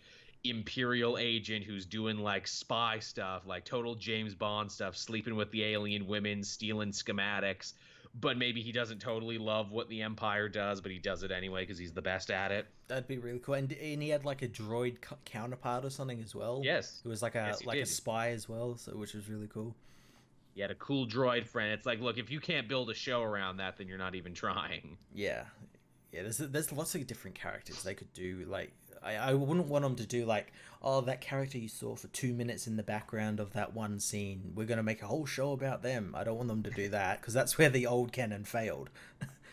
Imperial agent who's doing like spy stuff, like total James Bond stuff, sleeping with the alien women, stealing schematics. But maybe he doesn't totally love what the Empire does, but he does it anyway because he's the best at it. That'd be really cool. And he had like a droid counterpart or something as well. Yes. It was like a spy as well, so which was really cool. He had a cool droid friend. It's like, look, if you can't build a show around that, then you're not even trying. Yeah. There's lots of different characters they could do. Like I wouldn't want them to do like, oh, that character you saw for 2 minutes in the background of that one scene, we're going to make a whole show about them. I don't want them to do that because that's where the old canon failed.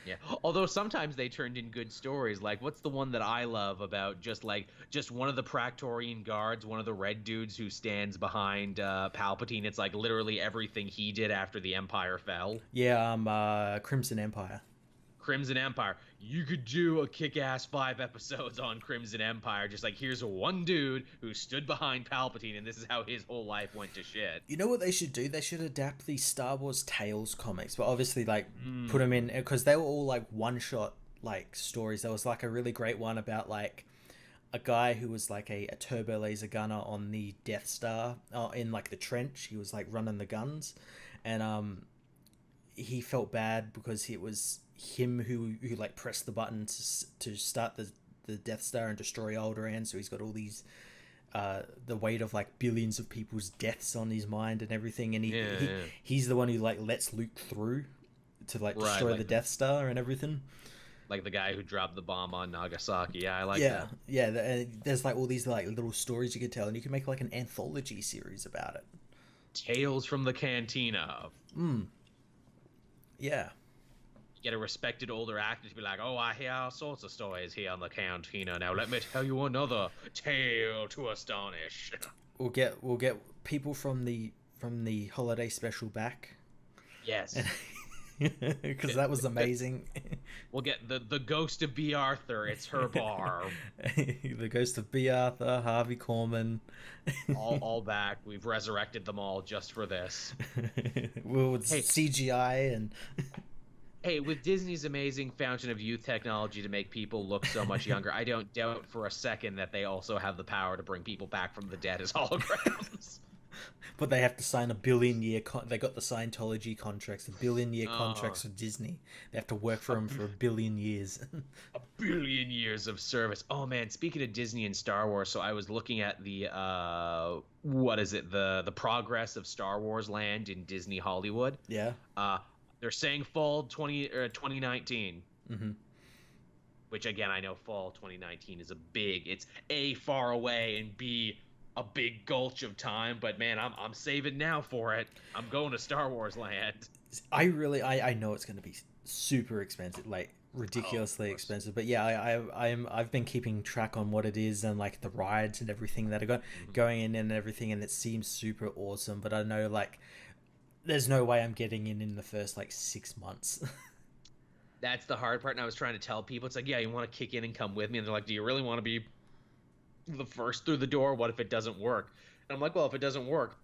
Yeah. Although sometimes they turned in good stories. Like, what's the one that I love about just one of the Praetorian guards, one of the red dudes who stands behind Palpatine. It's like literally everything he did after the Empire fell. Yeah, Crimson Empire. Crimson Empire. You could do a kick-ass 5 episodes on Crimson Empire. Just like, here's one dude who stood behind Palpatine, and this is how his whole life went to shit. You know what they should do? They should adapt the Star Wars Tales comics, but obviously, like, put them in, because they were all, like, one-shot, like, stories. There was, like, a really great one about, like, a guy who was, like, a turbo laser gunner on the Death Star, in, like, the trench. He was, like, running the guns, and, he felt bad because it was him who like pressed the button to start the Death Star and destroy Alderaan, so he's got all these the weight of like billions of people's deaths on his mind and everything, and he's the one who like lets Luke through to like destroy the Death Star and everything. Like the guy who dropped the bomb on Nagasaki. Yeah, I like that. Yeah, there's like all these like little stories you could tell, and you can make like an anthology series about it. Tales from the Cantina. Yeah. Get a respected older actor to be like, oh, I hear all sorts of stories here on the Cantina. Now let me tell you another tale to astonish. We'll get people from the holiday special back. Yes. Because that was amazing. We'll get the ghost of B. Arthur. It's her bar. The ghost of B. Arthur, Harvey Korman. all back. We've resurrected them all just for this. CGI and... Hey, with Disney's amazing fountain of youth technology to make people look so much younger, I don't doubt for a second that they also have the power to bring people back from the dead as holograms. But they have to sign a billion-year... They got the Scientology contracts, the billion-year contracts with Disney. They have to work for them for a billion years. A billion years of service. Oh, man, speaking of Disney and Star Wars, so I was looking at the, the progress of Star Wars Land in Disney Hollywood. Yeah. They're saying fall 2019. Mm-hmm. which again I know fall 2019 is it's A, far away, and B, a big gulch of time, but man, I'm saving now for it. I'm going to Star Wars land. I know it's going to be super expensive, like Oh, of ridiculously course. expensive. But yeah, I've been keeping track on what it is and like the rides and everything that are Mhm. going in and everything, and it seems super awesome. But I know like there's no way I'm getting in the first like 6 months. That's the hard part, and I was trying to tell people, it's like, yeah, you want to kick in and come with me, and they're like, do you really want to be the first through the door? What if it doesn't work? And I'm like, well, if it doesn't work,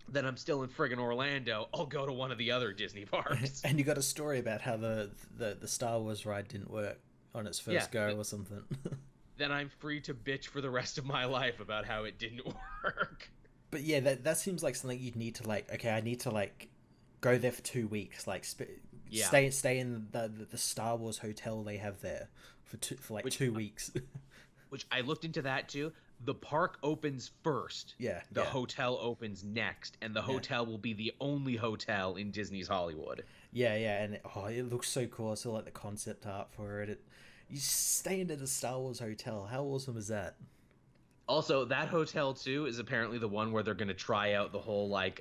then I'm still in friggin' Orlando. I'll go to one of the other Disney parks. And you got a story about how the Star Wars ride didn't work on its Yeah, first go or something. then I'm free to bitch for the rest of my life about how it didn't work. But yeah, that seems like something you'd need to like. Okay, I need to like go there for 2 weeks. Like Yeah, stay in the Star Wars hotel they have there for like which 2 weeks. which I looked into that too. The park opens first. Yeah, The yeah, hotel opens next, and the yeah, hotel will be the only hotel in Disney's Hollywood. yeah. And it looks so cool. I saw like the concept art for it. You stay into the Star Wars hotel. How awesome is that? Also, that hotel too is apparently the one where they're going to try out the whole like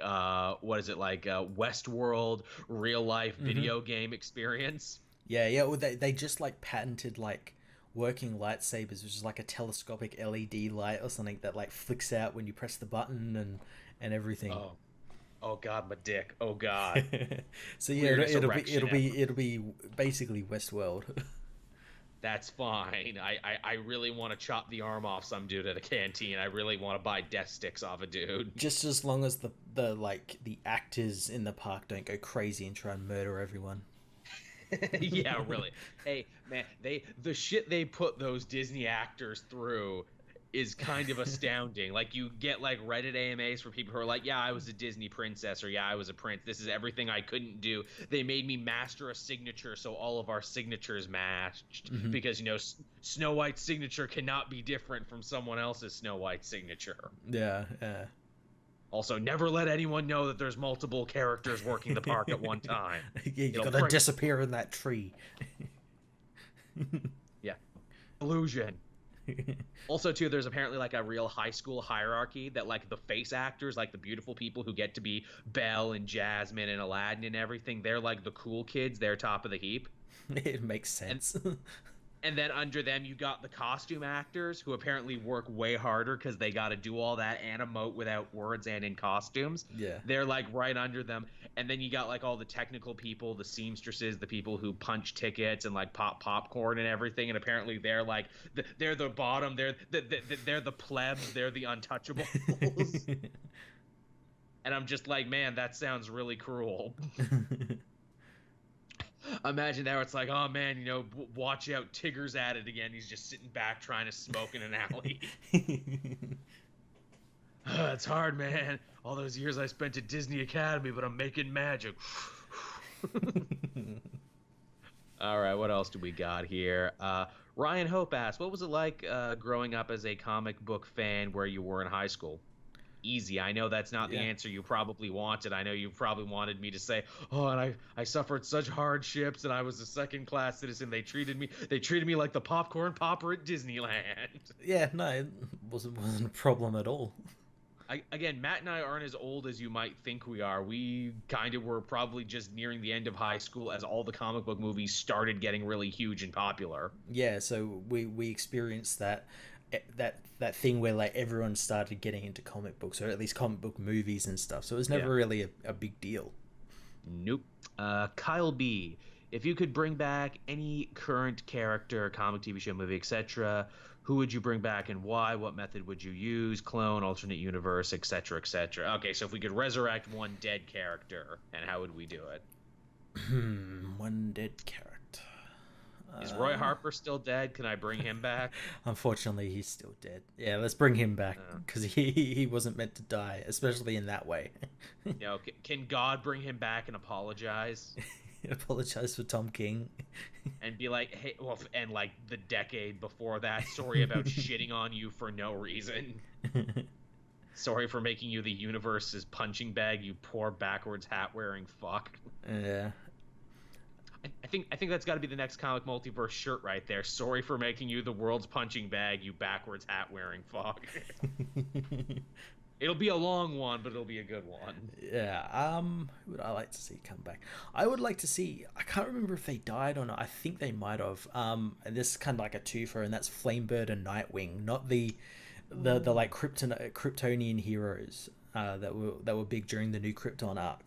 what is it like Westworld real life Mm-hmm. video game experience. Yeah, yeah. Well, they just like patented like working lightsabers, which is like a telescopic LED light or something that like flicks out when you press the button and everything. Oh, oh God, my dick. Oh God. So yeah, Weirdest it'll erection be ever. basically Westworld. That's fine. I really want to chop the arm off some dude at a canteen. I really want to buy death sticks off a dude. Just as long as the like the actors in the park don't go crazy and try and murder everyone. Yeah, really. Hey, man, the shit they put those Disney actors through is kind of astounding. Like you get like Reddit AMAs for people who are like, "Yeah, I was a Disney princess," or "Yeah, I was a prince. This is everything I couldn't do. They made me master a signature so all of our signatures matched Hmm. because Snow White's signature cannot be different from someone else's Snow White signature." Yeah, yeah. Also, never let anyone know that there's multiple characters working the park at one time. Yeah, you It'll gotta prick. disappear in that tree. Yeah, illusion. Also, too, there's apparently like a real high school hierarchy that like the face actors, like the beautiful people who get to be Belle and Jasmine and Aladdin and everything, they're like the cool kids. They're top of the heap. It makes And sense. and then under them you got the costume actors who apparently work way harder because they got to do all that and emote without words and in costumes. Yeah. They're like right under them. And then you got like all the technical people, the seamstresses, the people who punch tickets and like pop popcorn and everything. And apparently they're like they're the bottom. They're the plebs. They're the untouchables. And I'm just like, man, that sounds really cruel. Imagine that where it's like, oh man, watch out, Tigger's at it again. He's just sitting back trying to smoke in an alley. It's hard, man. All those years I spent at Disney Academy, but I'm making magic. All right, what else do we got here? Ryan Hope asks, what was it like growing up as a comic book fan where you were in high school? Easy. I know that's not the Yeah. answer you probably wanted. I know you probably wanted me to say, "Oh, and I suffered such hardships and I was a second-class citizen. They treated me like the popcorn popper at Disneyland." Yeah, no, it wasn't a problem at all. Again, Matt and I aren't as old as you might think we are. We kind of were probably just nearing the end of high school as all the comic book movies started getting really huge and popular. Yeah, so we experienced that thing where like everyone started getting into comic books or at least comic book movies and stuff. So it was Yeah. never really a big deal. Nope. Kyle B. If you could bring back any current character, comic, TV show, movie, etc., who would you bring back and why? What method would you use? Clone, alternate universe, etc., etc. Okay, so if we could resurrect one dead character, and how would we do it? One dead character. Is Roy Uh, Harper still dead? Can I bring him back? Unfortunately, he's still dead. Yeah, let's bring him back Uh, because he wasn't meant to die, especially in that way. can God bring him back and apologize? Apologize for Tom King. And be like, hey, well, and like the decade before that, sorry about shitting on you for no reason. Sorry for making you the universe's punching bag, you poor backwards hat wearing fuck. Yeah. I think that's got to be the next comic multiverse shirt right there. Sorry for making you the world's punching bag, you backwards hat wearing Fog. It'll be a long one, but it'll be a good one. Yeah. Who would I like to see come back? I would like to see. I can't remember if they died or not. I think they might have. And this is kind of like a twofer, and that's Flamebird and Nightwing, not the like Kryptonian heroes that were big during the New Krypton arc.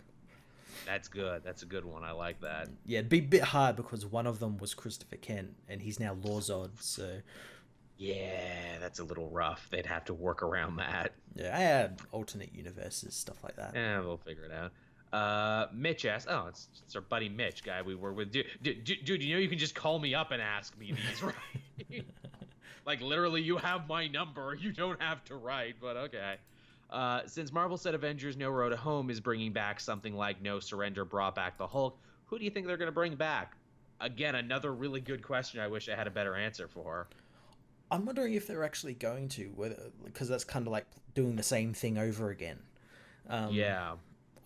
That's good. That's a good one. I like that. Yeah, it'd be a bit hard because one of them was Christopher Kent, and he's now Lor-Zod. So Yeah, that's a little rough. They'd have to work around that. yeah, I had alternate universes, stuff like that. Yeah, we'll figure it out. Mitch asks, oh, it's our buddy Mitch, guy we were with. Dude, you know you can just call me up and ask me these, right? Like, literally, you have my number. You don't have to write, but okay. Since Marvel said Avengers No Road Home is bringing back something like No Surrender brought back the Hulk, who do you think they're going to bring back? Again, another really good question I wish I had a better answer for. I'm wondering if they're actually going to, whether because that's kind of like doing the same thing over again. Yeah.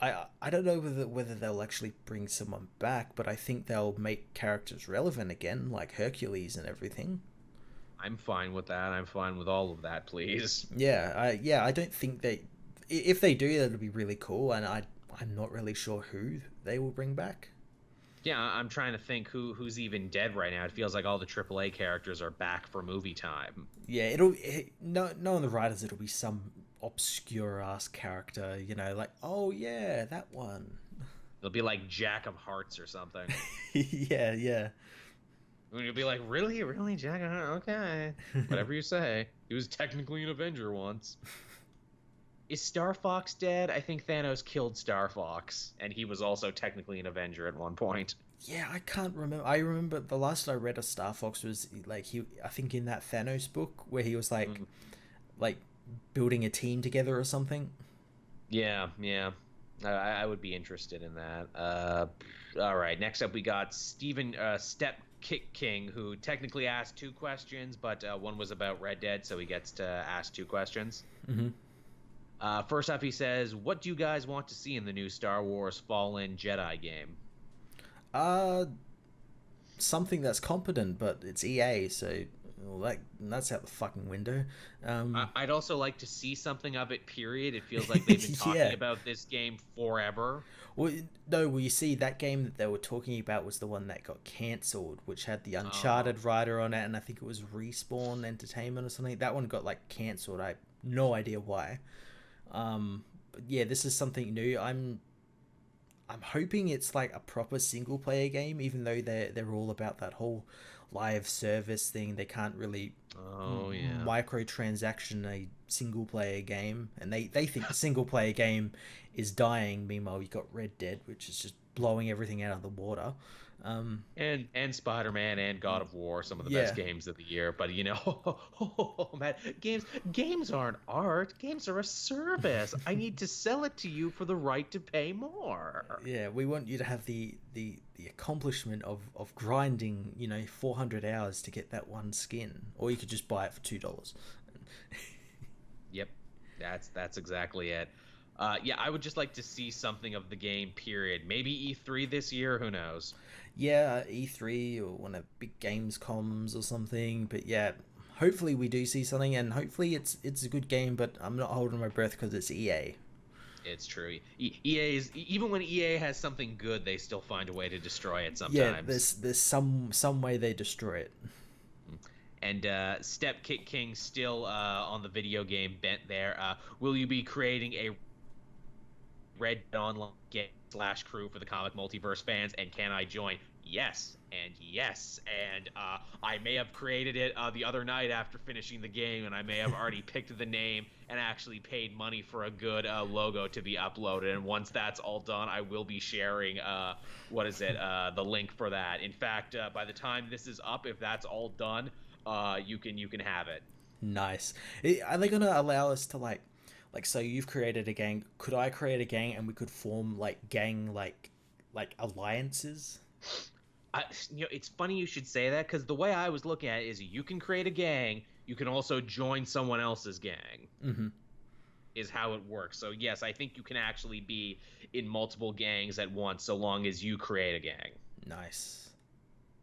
I don't know whether they'll actually bring someone back, but I think they'll make characters relevant again, like Hercules and everything. I'm fine with that. I'm fine with all of that, please. Yeah, I don't think they. If they do, that'll be really cool, and I'm not really sure who they will bring back. Yeah, I'm trying to think who's even dead right now. It feels like all the AAA characters are back for movie time. Yeah, no on the writers. It'll be some obscure ass character, like, oh yeah, that one. It'll be like Jack of Hearts or something. Yeah. And you'll be like, really, Jack of Hearts? Okay, whatever you say. He was technically an Avenger once. Is Star Fox dead? I think Thanos killed Star Fox, and he was also technically an Avenger at one point. Yeah, I can't remember. I remember the last I read of Star Fox was like I think in that Thanos book where he was like building a team together or something. Yeah. I would be interested in that. All right, next up we got Steven Step Kick King, who technically asked 2 questions, but one was about Red Dead, so he gets to ask 2 questions. Mm-hmm. First off, he says, what do you guys want to see in the new Star Wars Fallen Jedi game? Something that's competent, but it's EA, so that's out the fucking window. I'd also like to see something of it, period. It feels like they've been talking about this game forever. Well, no, you see, that game that they were talking about was the one that got cancelled, which had the Uncharted writer on it, and I think it was Respawn Entertainment or something. That one got, cancelled. I have no idea why. But yeah, this is something new. I'm hoping it's like a proper single player game, even though they're all about that whole live service thing. They can't really microtransaction a single player game, and they think the single player game is dying. Meanwhile, you got Red Dead, which is just blowing everything out of the water. And Spider-Man and God of War, some of the best games of the year. But man, games aren't art. Games are a service. I need to sell it to you for the right to pay more. Yeah, we want you to have the accomplishment of grinding 400 hours to get that one skin, or you could just buy it for $2. Yep, that's exactly it. Yeah, I would just like to see something of the game, period. Maybe E3 this year, who knows? Yeah, E3 or one of big Gamescoms or something. But yeah, hopefully we do see something, and hopefully it's a good game, but I'm not holding my breath because it's EA. It's true. Even when EA has something good, they still find a way to destroy it sometimes. Yeah, there's some way they destroy it. And Step Kick King still on the video game bent there. Will you be creating a Red Online game / crew for the comic multiverse fans, and can I join? Yes, and I may have created it the other night after finishing the game, and I may have already picked the name and actually paid money for a good logo to be uploaded. And once that's all done, I will be sharing the link for that. In fact, by the time this is up, if that's all done, you can have it. Nice. Are they gonna allow us to so you've created a gang? Could I create a gang and we could form gang alliances? It's funny you should say that, because the way I was looking at it is you can create a gang, you can also join someone else's gang. Mm-hmm. Is how it works. So yes, I think you can actually be in multiple gangs at once, so long as you create a gang. Nice.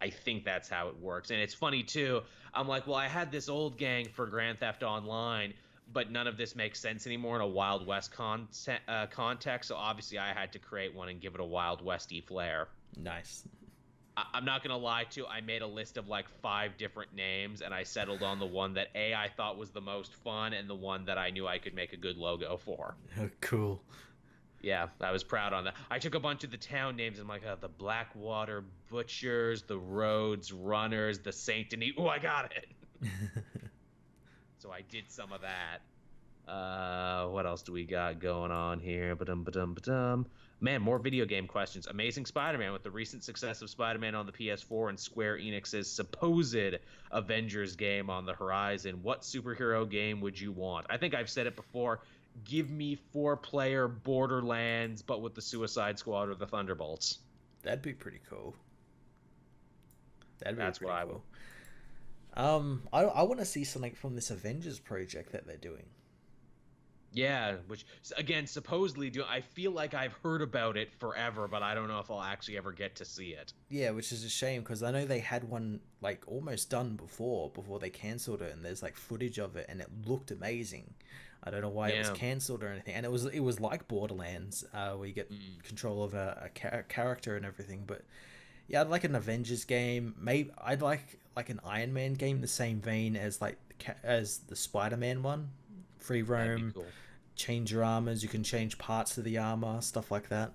I think that's how it works. And it's funny too. I'm like, well, I had this old gang for Grand Theft Online, but none of this makes sense anymore in a Wild West context. So obviously, I had to create one and give it a Wild Westy flair. Nice. I'm not gonna lie to you. I made a list of like 5 different names, and I settled on the one that I thought was the most fun, and the one that I knew I could make a good logo for. Cool. Yeah, I was proud on that. I took a bunch of the town names. I'm like, the Blackwater Butchers, the Rhodes Runners, the Saint Denis. Oh, I got it. So I did some of that. What else do we got going on here? Ba-dum. Man, more video game questions. Amazing Spider-Man. With the recent success of Spider-Man on the PS4 and Square Enix's supposed Avengers game on the horizon, what superhero game would you want? I think I've said it before. Give me 4-player Borderlands, but with the Suicide Squad or the Thunderbolts. That'd be pretty cool. That's what I would. I want to see something from this Avengers project that they're doing. Yeah, which again, supposedly I feel like I've heard about it forever, but I don't know if I'll actually ever get to see it. Yeah, which is a shame because I know they had one like almost done before they cancelled it, and there's like footage of it, and it looked amazing. I don't know why it was cancelled or anything, and it was like Borderlands, where you get control of a character and everything. But yeah, I'd like an Avengers game. Maybe I'd like an Iron Man game, the same vein as as the Spider-Man one. Free roam, cool. Change your armors. You can change parts of the armor, stuff like that.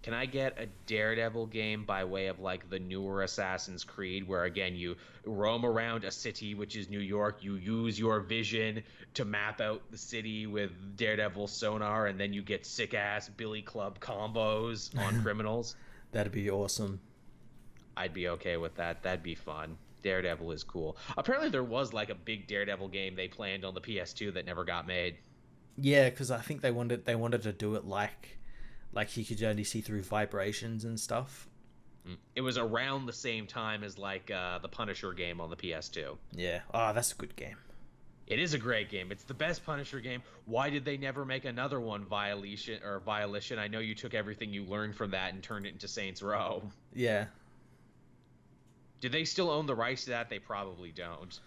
Can I get a Daredevil game by way of like the newer Assassin's Creed, where again you roam around a city, which is New York. You use your vision to map out the city with Daredevil sonar, and then you get sick ass Billy Club combos on criminals. That'd be awesome. I'd be okay with that. That'd be fun. Daredevil is cool. Apparently there was like a big Daredevil game they planned on the PS2 that never got made. Yeah, because I think they wanted to do it like you could only see through vibrations and stuff. It was around the same time as like the Punisher game on the PS2. Yeah. Oh, that's a good game. It is a great game. It's the best Punisher game. Why did they never make another one, Violation? I know you took everything you learned from that and turned it into Saints Row. Yeah. Do they still own the rights to that? They probably don't.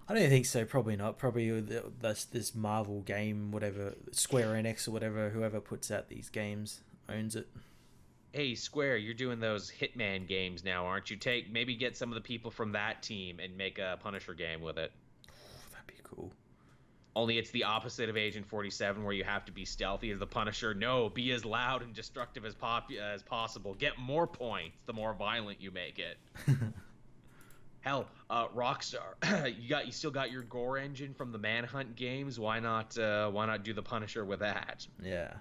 I don't think so. Probably not. Probably this Marvel game, whatever, Square Enix or whatever, whoever puts out these games owns it. Hey, Square, you're doing those Hitman games now, aren't you? Maybe get some of the people from that team and make a Punisher game with it. That'd be cool. Only it's the opposite of Agent 47, where you have to be stealthy as the Punisher. No, be as loud and destructive as possible. Get more points the more violent you make it. Hell, Rockstar, you still got your gore engine from the Manhunt games. Why not do the Punisher with that? Yeah.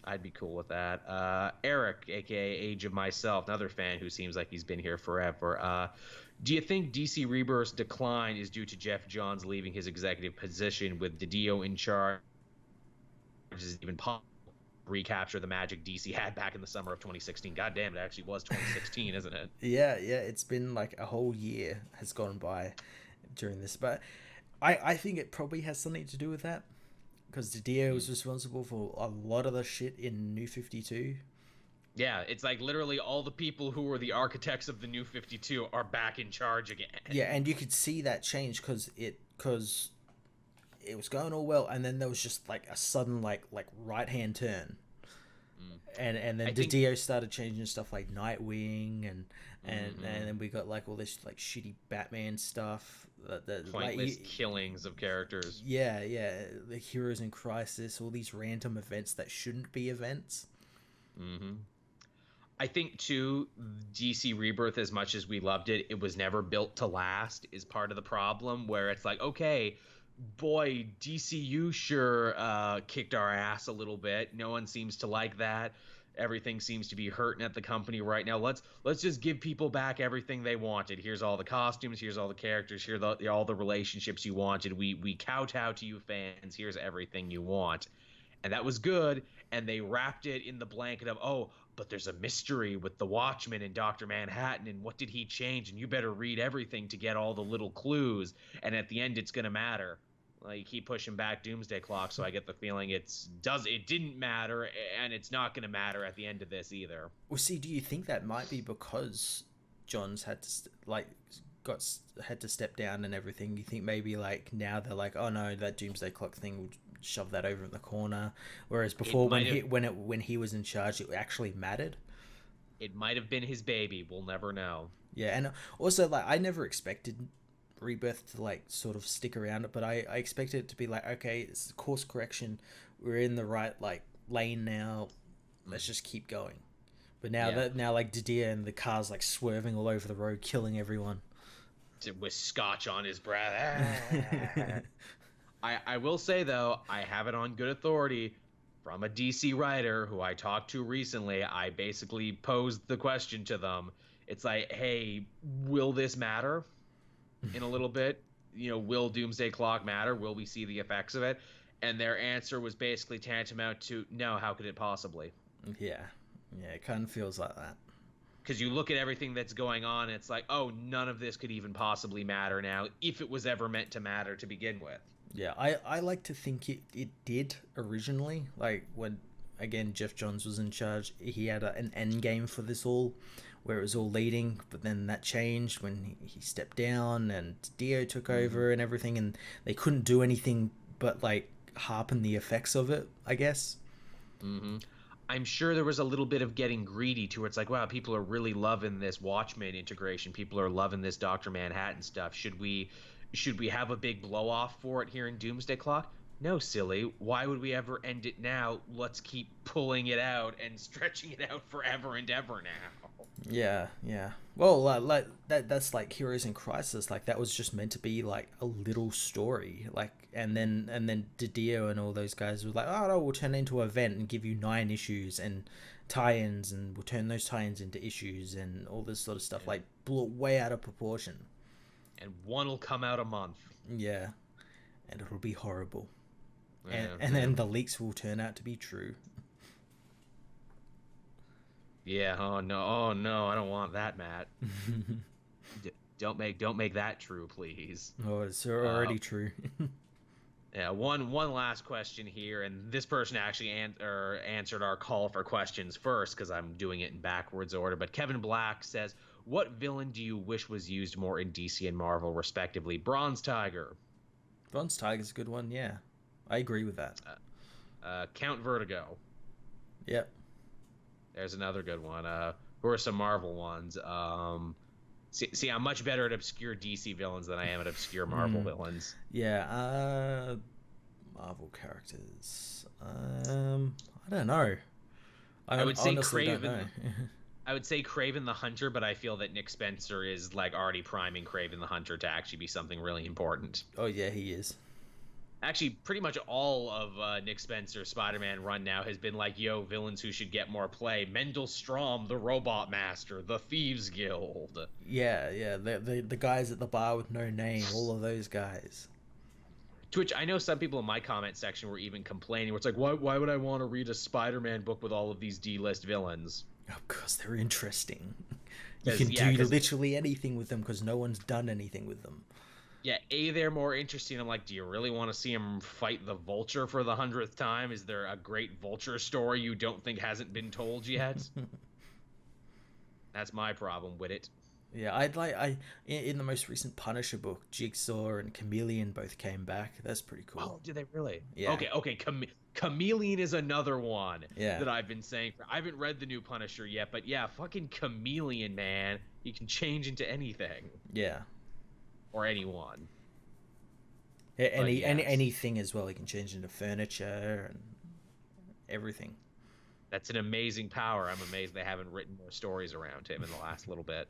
I'd be cool with that. Eric, aka Age of Myself, another fan who seems like he's been here forever. Do you think DC Rebirth's decline is due to Jeff Johns leaving his executive position with Didio in charge? Is it even possible to recapture the magic DC had back in the summer of 2016? God damn, it actually was 2016, isn't it? Yeah, it's been like a whole year has gone by during this, but I think it probably has something to do with that, because Didio was responsible for a lot of the shit in New 52. Yeah, it's like literally all the people who were the architects of the New 52 are back in charge again. Yeah, and you could see that change because it was going all well, and then there was just like a sudden like right hand turn, and then Didio started changing stuff like Nightwing, and then we got like all this like shitty Batman stuff, pointless killings of characters. Yeah, the Heroes in Crisis, all these random events that shouldn't be events. I think too, DC Rebirth, as much as we loved it, it was never built to last, is part of the problem, where it's like, okay, boy, DCU sure kicked our ass a little bit. No one seems to like that. Everything seems to be hurting at the company right now. Let's just give people back everything they wanted. Here's all the costumes. Here's all the characters. Here's all the relationships you wanted. We kowtow to you fans. Here's everything you want. And that was good. And they wrapped it in the blanket of, oh, but there's a mystery with the Watchmen and Dr. Manhattan, and what did he change? And you better read everything to get all the little clues. And at the end, it's going to matter. Like, you keep pushing back Doomsday Clock, so I get the feeling it didn't matter, and it's not going to matter at the end of this either. Well, see, do you think that might be because John's had to had to step down and everything? You think maybe like now they're like, oh no, that Doomsday Clock thing, will shove that over in the corner, whereas before when he was in charge, it actually mattered. It might have been his baby. We'll never know. Yeah, and also like I never expected Rebirth to like sort of stick around it, but I expected it to be like, okay, it's a course correction, we're in the right like lane now, let's just keep going. But now like Didier and the car's like swerving all over the road, killing everyone with scotch on his breath. I will say though, I have it on good authority from a DC writer who I talked to recently. I basically posed the question to them. It's like, hey, will this matter in a little bit? Will Doomsday Clock matter? Will we see the effects of it? And their answer was basically tantamount to, no, how could it possibly? Yeah, it kind of feels like that. Because you look at everything that's going on, and it's like, oh, none of this could even possibly matter now, if it was ever meant to matter to begin with. Yeah, I like to think it did originally. Like, when, again, Jeff Johns was in charge, he had an end game for this all, where it was all leading, but then that changed when he stepped down and Dio took over and everything, and they couldn't do anything but, like, harpen the effects of it, I guess. Mm-hmm. I'm sure there was a little bit of getting greedy to where it's like, wow, people are really loving this Watchmen integration. People are loving this Dr. Manhattan stuff. Should we have a big blow-off for it here in Doomsday Clock? No, silly. Why would we ever end it now? Let's keep pulling it out and stretching it out forever and ever now. Yeah. Well, like that's like Heroes in Crisis. Like, that was just meant to be like a little story. Like, and then Didio and all those guys were like, oh no, we'll turn it into an event and give you 9 issues and tie-ins, and we'll turn those tie-ins into issues and all this sort of stuff. Like, blew it way out of proportion. And one will come out a month. Yeah, and it'll be horrible. And then the leaks will turn out to be true. Yeah. Oh no! I don't want that, Matt. Don't make that true, please. Oh, it's already true. Yeah. One last question here, and this person actually answered our call for questions first, because I'm doing it in backwards order. But Kevin Black says, "What villain do you wish was used more in DC and Marvel, respectively?" Bronze Tiger. Bronze Tiger's a good one. Yeah, I agree with that. Count Vertigo. Yep. There's another good one. Who are some Marvel ones? See, I'm much better at obscure DC villains than I am at obscure Marvel villains. Yeah, Marvel characters. I don't know. I would say Kraven. I would say Kraven the Hunter, but I feel that Nick Spencer is like already priming Kraven the Hunter to actually be something really important. Oh yeah, he is. Actually, pretty much all of Nick Spencer's Spider-Man run now has been like, yo, villains who should get more play. Mendel Stromm, the Robot Master, the Thieves Guild. Yeah, the guys at the bar with no name, all of those guys. To which I know some people in my comment section were even complaining, where it's like, why would I want to read a Spider-Man book with all of these D-list villains? Of course, they're interesting. You can do literally anything with them because no one's done anything with them. Yeah, they're more interesting. I'm like, do you really want to see him fight the Vulture for the 100th time? Is there a great Vulture story you don't think hasn't been told yet? That's my problem with it. Yeah, in the most recent Punisher book, Jigsaw and Chameleon both came back. That's pretty cool. Oh, did they really? Yeah. Okay. Chameleon is another one that I've been saying. I haven't read the new Punisher yet, but yeah, fucking Chameleon, man. He can change into anything. Yeah. Or anyone. Anything as well. He can change into furniture and everything. That's an amazing power. I'm amazed they haven't written more stories around him in the last little bit.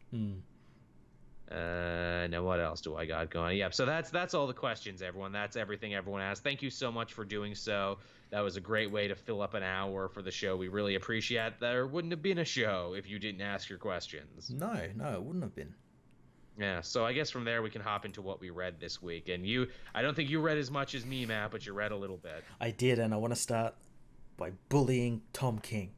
Now what else do I got going? Yep. So that's all the questions, everyone. That's everything everyone asked. Thank you so much for doing so. That was a great way to fill up an hour for the show. We really appreciate it. There wouldn't have been a show if you didn't ask your questions. No, it wouldn't have been. Yeah, so I guess from there we can hop into what we read this week. And I don't think you read as much as me, Matt, but you read a little bit. I did, and I want to start by bullying Tom King.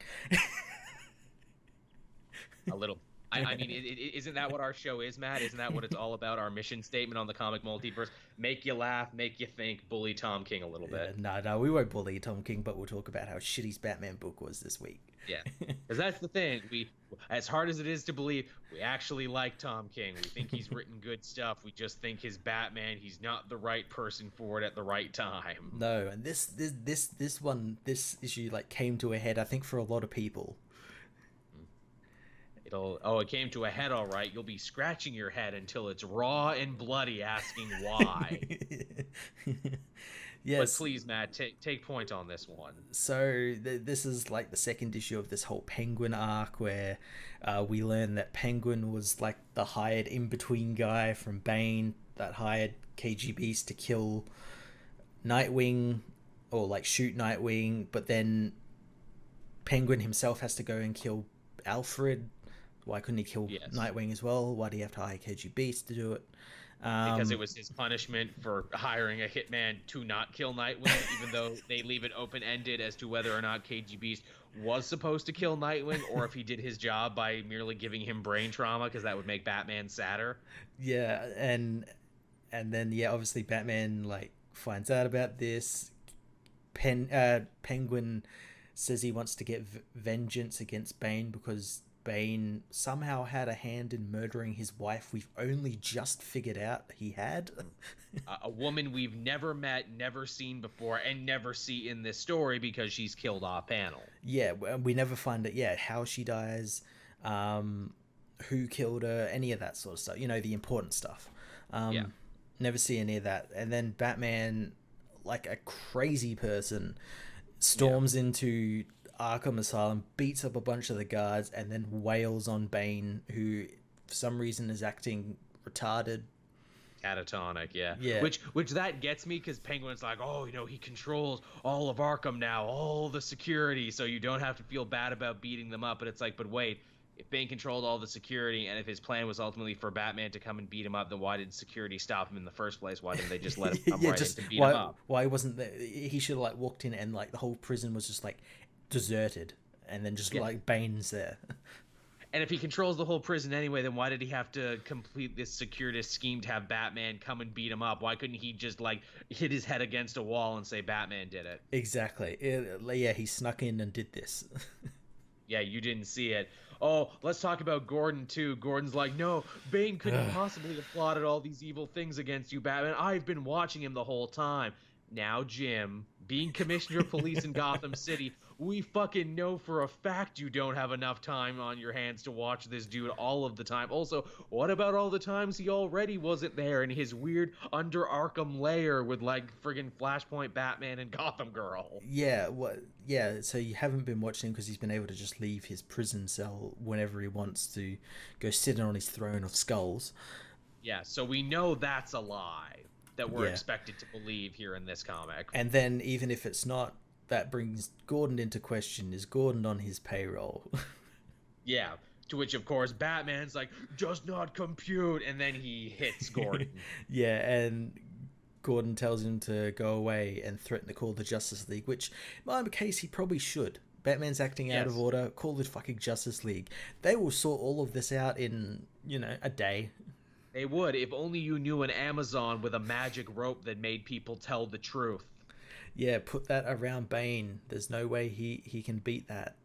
a little I mean, isn't that what our show is, Matt? Isn't that what it's all about? Our mission statement on the comic multiverse: make you laugh, make you think, bully Tom King a little Yeah, bit. no, we won't bully Tom King, but we'll talk about how shitty his Batman book was this week. Yeah, because that's the thing. As hard as it is to believe, we actually like Tom King. We think he's written good stuff. We just think his Batman, he's not the right person for it at the right time. No, and this issue like came to a head, I think, for a lot of people. It came to a head, all right. You'll be scratching your head until it's raw and bloody, asking why. Yes. But please, Matt, take point on this one. So this is like the second issue of this whole Penguin arc, where we learn that Penguin was like the hired in-between guy from Bane that hired KGBs to kill Nightwing, or like shoot Nightwing, but then Penguin himself has to go and kill Alfred. Why couldn't he kill Nightwing as well? Why do you have to hire KGBs to do it? Because it was his punishment for hiring a hitman to not kill Nightwing, even though they leave it open-ended as to whether or not KG Beast was supposed to kill Nightwing, or if he did his job by merely giving him brain trauma, because that would make Batman sadder. Yeah, and then obviously Batman like finds out about this. Penguin says he wants to get vengeance against Bane because Bane somehow had a hand in murdering his wife. We've only just figured out he had. A woman we've never met, never seen before, and never see in this story because she's killed off panel. Yeah, we never find it. Yeah, how she dies, who killed her, any of that sort of stuff. You know, the important stuff. Never see any of that. And then Batman, like a crazy person, storms into Arkham Asylum, beats up a bunch of the guards, and then wails on Bane, who for some reason is acting retarded, catatonic. Which that gets me, because Penguin's like, oh, you know, he controls all of Arkham now, all the security, so you don't have to feel bad about beating them up. But it's like, but wait, if Bane controlled all the security, and if his plan was ultimately for Batman to come and beat him up, then why did security stop him in the first place? Why didn't they just let him come in to beat him up? Why wasn't there? He should have like walked in and like the whole prison was just like deserted, and then just like Bane's there. And if he controls the whole prison anyway, then why did he have to complete this securitist scheme to have Batman come and beat him up? Why couldn't he just like hit his head against a wall and say Batman did it? Exactly. He snuck in and did this. Yeah, you didn't see it. Oh, let's talk about Gordon too. Gordon's like, no, Bane couldn't possibly have plotted all these evil things against you, Batman. I've been watching him the whole time. Now, Jim, being commissioner of police in Gotham City, we fucking know for a fact you don't have enough time on your hands to watch this dude all of the time. Also, what about all the times he already wasn't there in his weird under Arkham lair with like friggin' Flashpoint Batman and Gotham Girl? Yeah, so you haven't been watching because he's been able to just leave his prison cell whenever he wants to go sit on his throne of skulls. Yeah, so we know that's a lie that we're expected to believe here in this comic. And then even if it's not, that brings Gordon into question. Is Gordon on his payroll? Yeah, to which of course Batman's like, does not compute, and then he hits Gordon. Yeah, and Gordon tells him to go away and threaten to call the Justice League, which in my case he probably should. Batman's acting out of order, call the fucking Justice League. They will sort all of this out in, a day. They would, if only you knew an Amazon with a magic rope that made people tell the truth. Yeah, put that around Bane. There's no way he can beat that.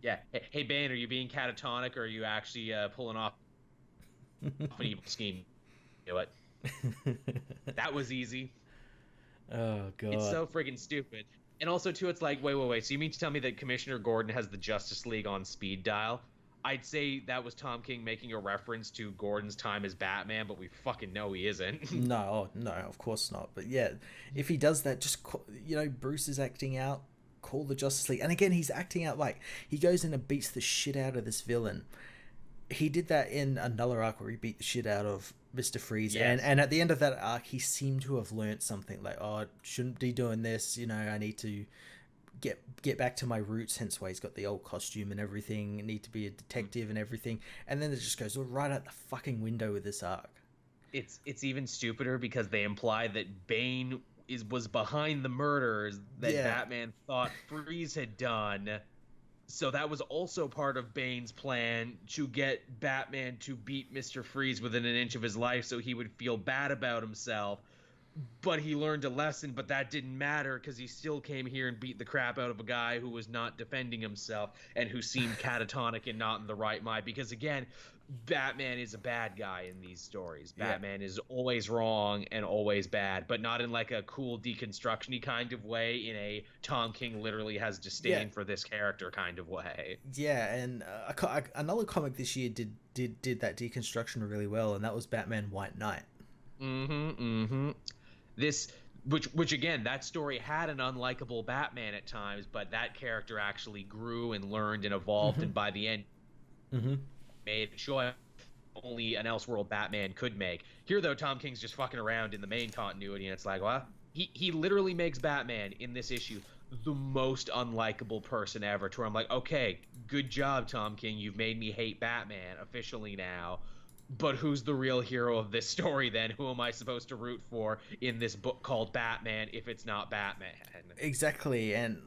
Yeah. Hey, Bane, are you being catatonic, or are you actually pulling off an evil scheme? You know what? That was easy. Oh, God. It's so friggin' stupid. And also, too, it's like, wait. So you mean to tell me that Commissioner Gordon has the Justice League on speed dial? I'd say that was Tom King making a reference to Gordon's time as Batman, but we fucking know he isn't. No, of course not. But yeah, if he does that, just, Bruce is acting out, call the Justice League. And again, he's acting out like he goes in and beats the shit out of this villain. He did that in another arc where he beat the shit out of Mr. Freeze. Yes. And at the end of that arc, he seemed to have learned something like, oh, shouldn't be doing this. I need to get back to my roots, hence why he's got the old costume and everything, need to be a detective and everything, and then it just goes right out the fucking window with this arc. It's even stupider because they imply that Bane was behind the murders that Batman thought Freeze had done, So that was also part of Bane's plan to get Batman to beat Mr. Freeze within an inch of his life so he would feel bad about himself. But he learned a lesson, but that didn't matter because he still came here and beat the crap out of a guy who was not defending himself and who seemed catatonic and not in the right mind. Because again, Batman is a bad guy in these stories. Yeah. Batman is always wrong and always bad, but not in like a cool deconstruction-y kind of way, in a Tom King literally has disdain for this character kind of way. Yeah, and another comic this year did that deconstruction really well, and that was Batman White Knight. This, which again, that story had an unlikable Batman at times, but that character actually grew and learned and evolved, and by the end, made a choice only an Elseworld Batman could make. Here, though, Tom King's just fucking around in the main continuity, and it's like, well, he literally makes Batman in this issue the most unlikable person ever. To where I'm like, okay, good job, Tom King. You've made me hate Batman officially now. But who's the real hero of this story then? Who am I supposed to root for in this book called Batman if it's not Batman? Exactly, and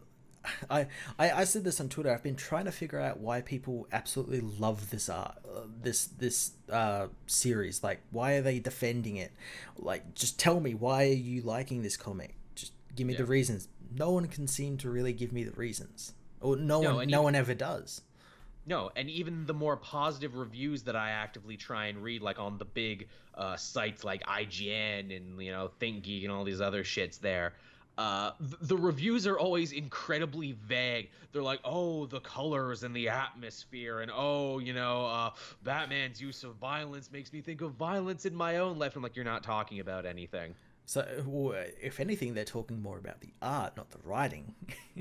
I said this on Twitter. I've been trying to figure out why people absolutely love this series. Like, why are they defending it? Like, just tell me, why are you liking this comic? Just give me the reasons. No one can seem to really give me the reasons, or no one ever does. No, and even the more positive reviews that I actively try and read, like on the big sites like IGN and ThinkGeek and all these other shits there, the reviews are always incredibly vague. They're like, oh, the colors and the atmosphere, and Batman's use of violence makes me think of violence in my own life. I'm like, you're not talking about anything. So, if anything, they're talking more about the art, not the writing.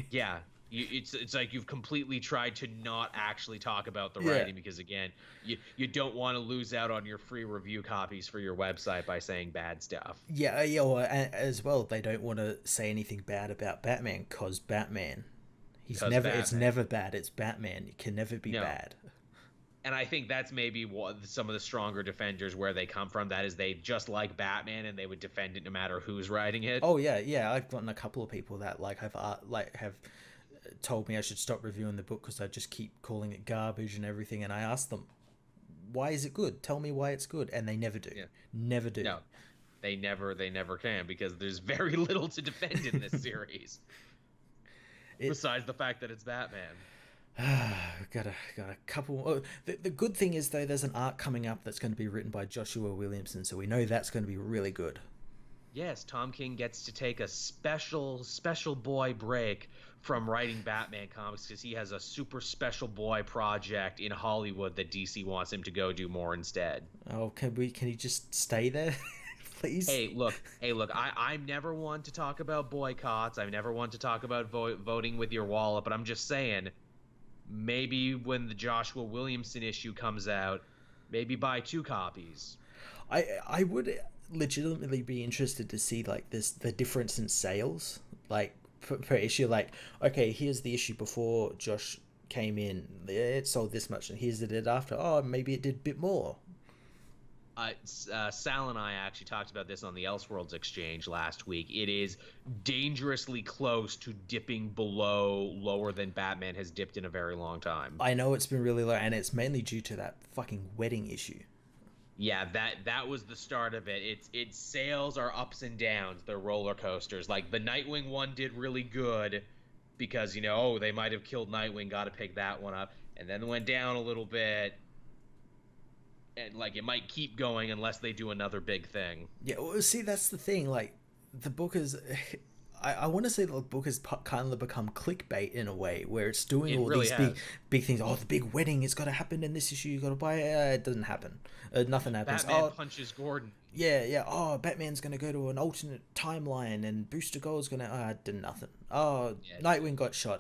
Yeah. It's like you've completely tried to not actually talk about the writing, because again, you don't want to lose out on your free review copies for your website by saying bad stuff. Yeah. Well, as well, they don't want to say anything bad about Batman because Batman, it's never bad. It's Batman. It can never be bad. And I think that's maybe some of the stronger defenders where they come from. That is, they just like Batman and they would defend it no matter who's writing it. Oh yeah. I've gotten a couple of people that have told me I should stop reviewing the book because I just keep calling it garbage and everything, and I asked them, why is it good? Tell me why it's good. And they never do. Never do. No, they never can, because there's very little to defend in this series besides the fact that it's Batman. got a couple. Oh, the good thing is, though, there's an arc coming up that's going to be written by Joshua Williamson, so we know that's going to be really good. Yes, Tom King gets to take a special boy break from writing Batman comics, because he has a super special boy project in Hollywood that DC wants him to go do more instead. Oh, can he just stay there? Please? Hey, look, I'm never one to talk about boycotts. I'm never one to talk about voting with your wallet, but I'm just saying, maybe when the Joshua Williamson issue comes out, maybe buy 2 copies. I would legitimately be interested to see the difference in sales, like per issue. Like, okay, here's the issue before Josh came in, it sold this much, and here's it after. Oh, maybe it did a bit more. Sal and I actually talked about this on the Elseworlds exchange last week. It is dangerously close to dipping lower than Batman has dipped in a very long time. I know it's been really low, and it's mainly due to that fucking wedding issue. Yeah, that was the start of it. Its sales are ups and downs. They're roller coasters. Like, the Nightwing one did really good because, they might have killed Nightwing, got to pick that one up. And then it went down a little bit. And, it might keep going unless they do another big thing. Yeah, well, see, that's the thing. Like, the book is... I want to say the book has kind of become clickbait in a way, where it's doing all these big things. Oh, the big wedding is got to happen in this issue. You got to buy it. It doesn't happen. Nothing happens. Batman punches Gordon. Yeah. Oh, Batman's going to go to an alternate timeline, and Booster Gold's going to... did nothing. Oh, yeah, Nightwing got shot.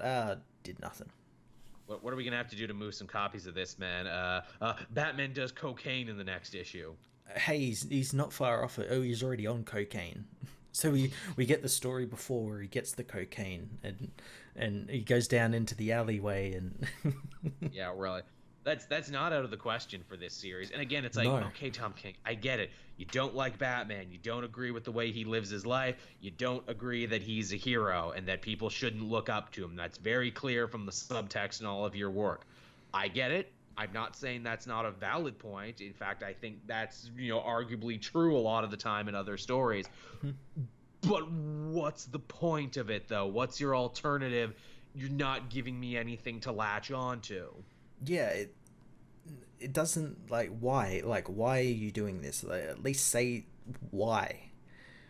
Did nothing. What are we going to have to do to move some copies of this, man? Batman does cocaine in the next issue. Hey, he's not far off it. Oh, he's already on cocaine. So we get the story before where he gets the cocaine and he goes down into the alleyway and yeah, really. That's not out of the question for this series. And again, it's like, No. okay, Tom King, I get it. You don't like Batman. You don't agree with the way he lives his life. You don't agree that he's a hero and that people shouldn't look up to him. That's very clear from the subtext in all of your work. I get it. I'm not saying that's not a valid point. In fact, I think that's, arguably true a lot of the time in other stories. But what's the point of it, though? What's your alternative? You're not giving me anything to latch on to. Yeah, it doesn't, why are you doing this? Like, at least say why.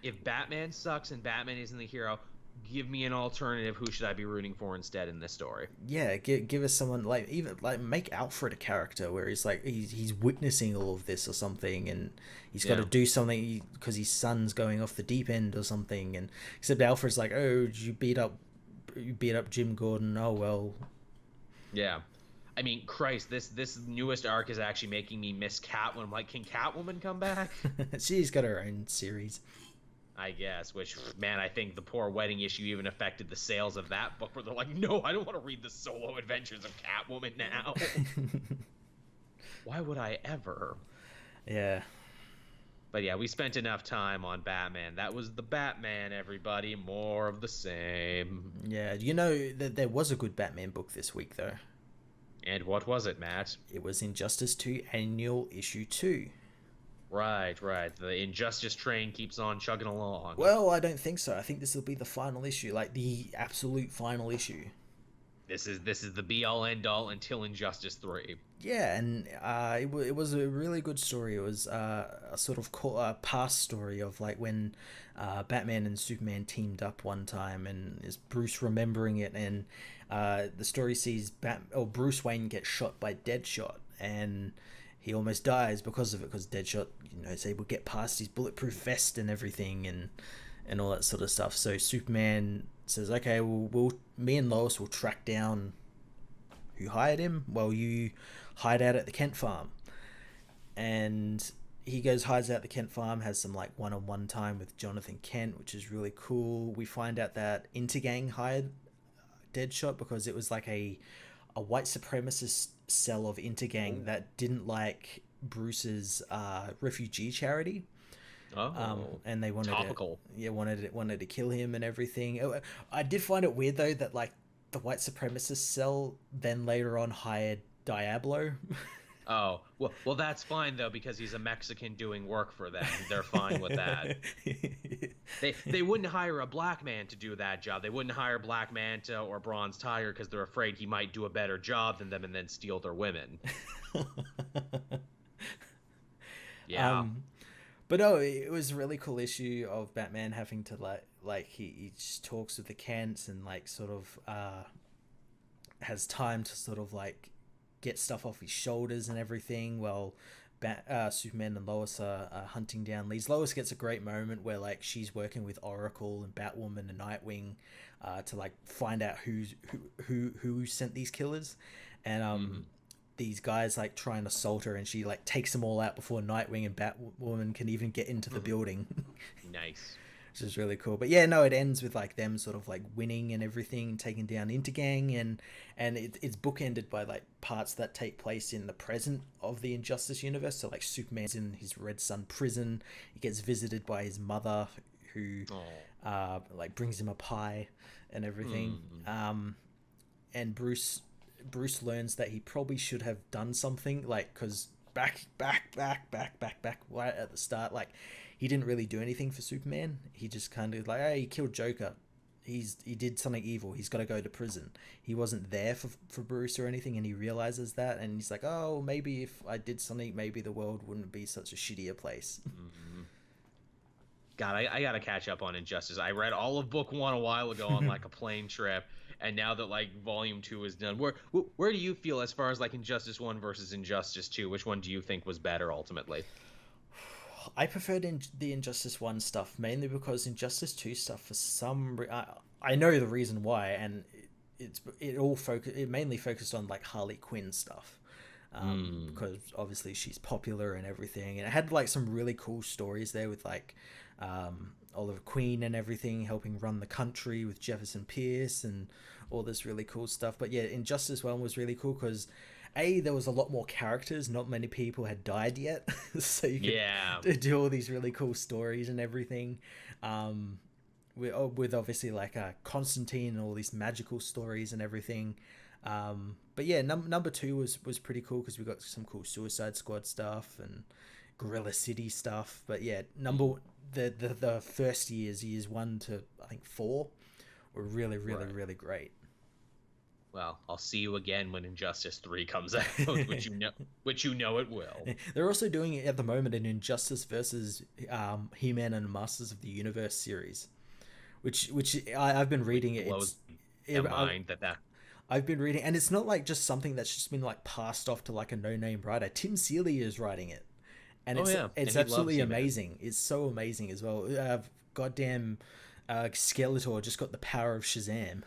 If Batman sucks and Batman isn't the hero, give me an alternative. Who should I be rooting for instead in this story? Yeah, give us someone, like, even like make Alfred a character where he's like he's witnessing all of this or something, and he's got to Yeah. do something because his son's going off the deep end or something, and except Alfred's like, oh, did you beat up Jim Gordon? Oh well. Yeah. I mean, Christ, this newest arc is actually making me miss Catwoman. I'm like, can Catwoman come back? She's got her own series. I guess, which, man, I think the poor wedding issue even affected the sales of that book, where they're like, no, I don't want to read the solo adventures of Catwoman now. Why would I ever? Yeah. But yeah, we spent enough time on Batman. That was the Batman, everybody. More of the same. Yeah, you know that there was a good Batman book this week though. And what was it, Matt? It was Injustice 2 Annual Issue 2. Right, right. The Injustice train keeps on chugging along. Well, I don't think so. I think this will be the final issue, like the absolute final issue. This is the be all end all until Injustice 3. Yeah, and it was a really good story. It was a sort of past story of like when Batman and Superman teamed up one time, and is Bruce remembering it, and the story sees Bruce Wayne get shot by Deadshot, and he almost dies because of it, because Deadshot, is able to get past his bulletproof vest and everything, and all that sort of stuff. So Superman says, okay, me and Lois will track down who hired him while you hide out at the Kent farm. And he goes, hides out at the Kent farm, has some like one-on-one time with Jonathan Kent, which is really cool. We find out that Intergang hired Deadshot because it was like a white supremacist cell of Intergang that didn't like Bruce's refugee charity. And they wanted topical. wanted to kill him and everything. I did find it weird though that like the white supremacist cell then later on hired Diablo. Oh, well, that's fine though, because he's a Mexican doing work for them. They're fine with that. They wouldn't hire a black man to do that job. They wouldn't hire Black Manta or Bronze Tiger because they're afraid he might do a better job than them and then steal their women. Yeah. But no, it was a really cool issue of Batman having to like he just talks with the Kents and like sort of has time to sort of like get stuff off his shoulders and everything while Superman and Lois are hunting down Lee's. Lois gets a great moment where like she's working with Oracle and Batwoman and Nightwing to like find out who sent these killers, and these guys like try and assault her, and she like takes them all out before Nightwing and Batwoman can even get into the building. Nice. Which is really cool. But yeah, no, it ends with like them sort of like winning and everything, taking down Intergang, and it's bookended by like parts that take place in the present of the Injustice universe. So like Superman's in his Red Sun prison. He gets visited by his mother, who like brings him a pie and everything. And Bruce learns that he probably should have done something, like, because back right at the start, like, he didn't really do anything for Superman. He just kind of like, hey, he killed Joker. He did something evil. He's got to go to prison. He wasn't there for Bruce or anything, and he realizes that, and he's like, oh, maybe if I did something, maybe the world wouldn't be such a shittier place. God, I gotta catch up on Injustice. I read all of book 1 a while ago on like a plane trip, and now that like volume 2 is done, where do you feel as far as like Injustice 1 versus Injustice 2? Which one do you think was better ultimately? I preferred the Injustice 1 stuff, mainly because Injustice 2 stuff, for some I know the reason why, and it mainly focused on like Harley Quinn stuff. Because obviously she's popular and everything, and it had like some really cool stories there with like Oliver Queen and everything, helping run the country with Jefferson Pierce and all this really cool stuff. But yeah, Injustice 1 was really cool because There was a lot more characters. Not many people had died yet, so you Yeah. could do all these really cool stories and everything. Um, with obviously like Constantine and all these magical stories and everything. But yeah, number two was pretty cool because we got some cool Suicide Squad stuff and Gorilla City stuff. But yeah, the first years 1 to I think 4 were really Right. really great. Well, I'll see you again when Injustice 3 comes out, which you know it will. They're also doing it at the moment in Injustice versus He-Man and Masters of the Universe series, I've been reading it. Blows It, my mind that. I've been reading, and it's not like just something that's just been like passed off to like a no-name writer. Tim Seeley is writing it, and Oh yeah, and it's he loves absolutely He-Man. amazing. It's so amazing as well. Goddamn, Skeletor just got the power of Shazam.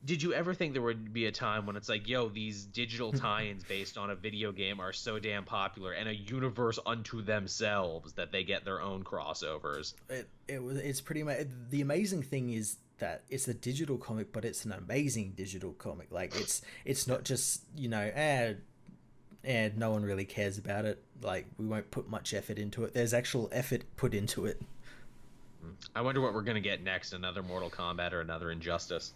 Did you ever think there would be a time when it's like, yo, these digital tie-ins based on a video game are so damn popular and a universe unto themselves that they get their own crossovers? It's pretty much the amazing thing is that it's a digital comic, but it's an amazing digital comic. Like it's not just and no one really cares about it. Like we won't put much effort into it. There's actual effort put into it. I wonder what we're gonna get next, another Mortal Kombat or another Injustice.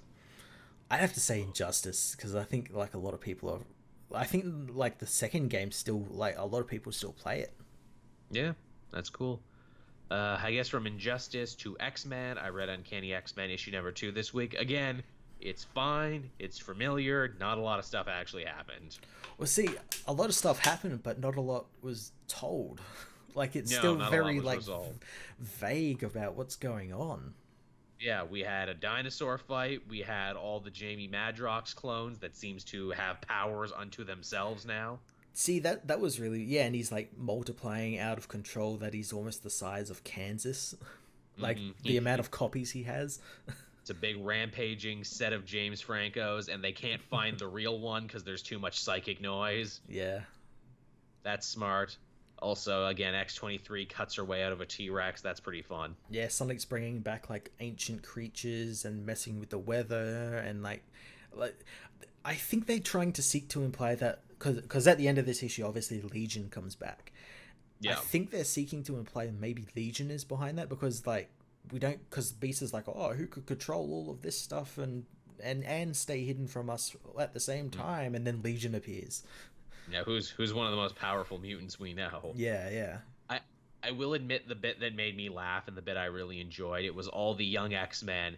I have to say Injustice because I think like a lot of people are. I think like the second game still like a lot of people still play it. Yeah, that's cool. I guess from Injustice to X-Men, I read Uncanny X-Men issue number 2 this week. Again, it's fine, it's familiar, not a lot of stuff actually happened. Well, see, a lot of stuff happened, but not a lot was told. Like it's No, still not a lot very was like resolved. vague about what's going on. Yeah, we had a dinosaur fight. We had all the Jamie Madrox clones that seems to have powers unto themselves now. See that was really yeah, and he's like multiplying out of control. That he's almost the size of Kansas, like the amount of copies he has. It's a big rampaging set of James Franco's, and they can't find the real one because there's too much psychic noise. Yeah, That's smart. Also, again, X-23 cuts her way out of a T-Rex. That's pretty fun. yeah. Sonic's bringing back like ancient creatures and messing with the weather and like I think they're trying to seek to imply that because at the end of this issue, obviously Legion comes back. I Yeah. think they're seeking to imply maybe Legion is behind that because like we don't because Beast is like oh who could control all of this stuff and stay hidden from us at the same time and then Legion appears. Yeah, who's one of the most powerful mutants we know. Yeah, yeah. I I will admit the bit that made me laugh and the bit I really enjoyed. It was all the young X-Men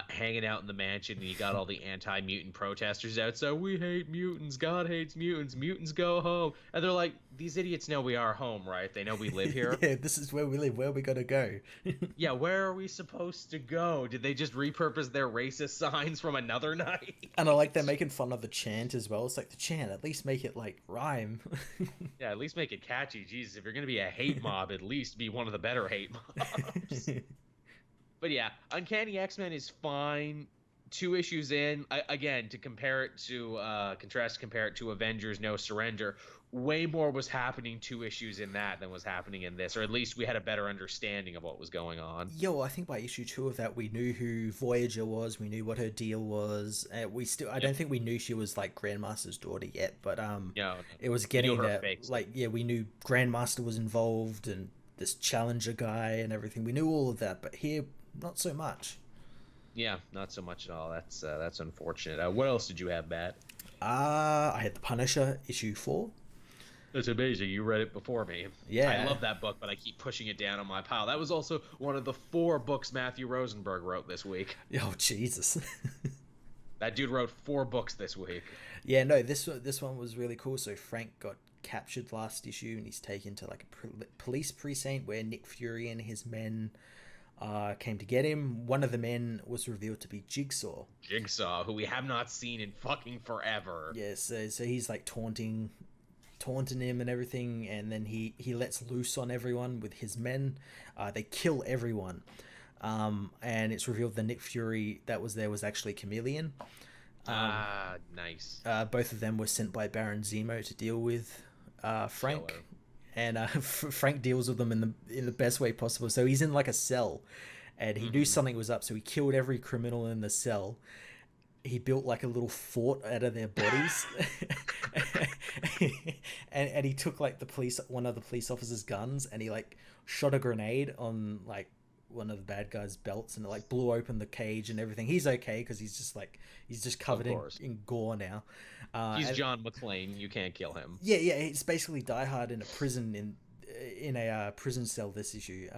hanging out in the mansion, and you got all the anti-mutant protesters out. So we hate mutants. God hates mutants. Mutants go home. And they're like, these idiots know we are home, right? They know we live here. Yeah, this is where we live. Where we gotta go? Yeah, where are we supposed to go? Did they just repurpose their racist signs from another night? And I like they're making fun of the chant as well. It's like the chant, at least make it like rhyme. Yeah, at least make it catchy. Jesus, if you're gonna be a hate mob, at least be one of the better hate mobs. But yeah, Uncanny X-Men is fine. 2 issues in, again, to compare it to compare it to Avengers No Surrender, way more was happening 2 issues in that than was happening in this, or at least we had a better understanding of what was going on. Yo, I think by issue 2 of that, we knew who Voyager was. We knew what her deal was. I don't think we knew she was like Grandmaster's daughter yet, but No, it was we getting knew her that. fakes. Like, yeah, we knew Grandmaster was involved and this Challenger guy and everything. We knew all of that, but here, not so much. Yeah, not so much at all. That's unfortunate. What else did you have, Matt? I had the Punisher issue 4. That's amazing. You read it before me. Yeah. I love that book, but I keep pushing it down on my pile. That was also one of the 4 books Matthew Rosenberg wrote this week. Oh Jesus. That dude wrote 4 books this week. Yeah, no, this one was really cool. So Frank got captured last issue, and he's taken to like a police precinct where Nick Fury and his men came to get him. One of the men was revealed to be Jigsaw. Jigsaw, who we have not seen in fucking forever. Yeah, so he's like taunting him and everything, and then he lets loose on everyone with his men. They kill everyone, and it's revealed the Nick Fury that was there was actually Chameleon. Nice. Both of them were sent by Baron Zemo to deal with Frank. Killer. And Frank deals with them in the best way possible. So he's in like a cell, and he knew something was up. So he killed every criminal in the cell, he built like a little fort out of their bodies. And he took like one of the police officers' guns, and he like shot a grenade on like one of the bad guys' belts, and it like blew open the cage and everything. He's okay because he's just Of covered course. in gore now. He's And John McClane. You can't kill him. yeah, it's basically Die Hard in a prison in a prison cell this issue.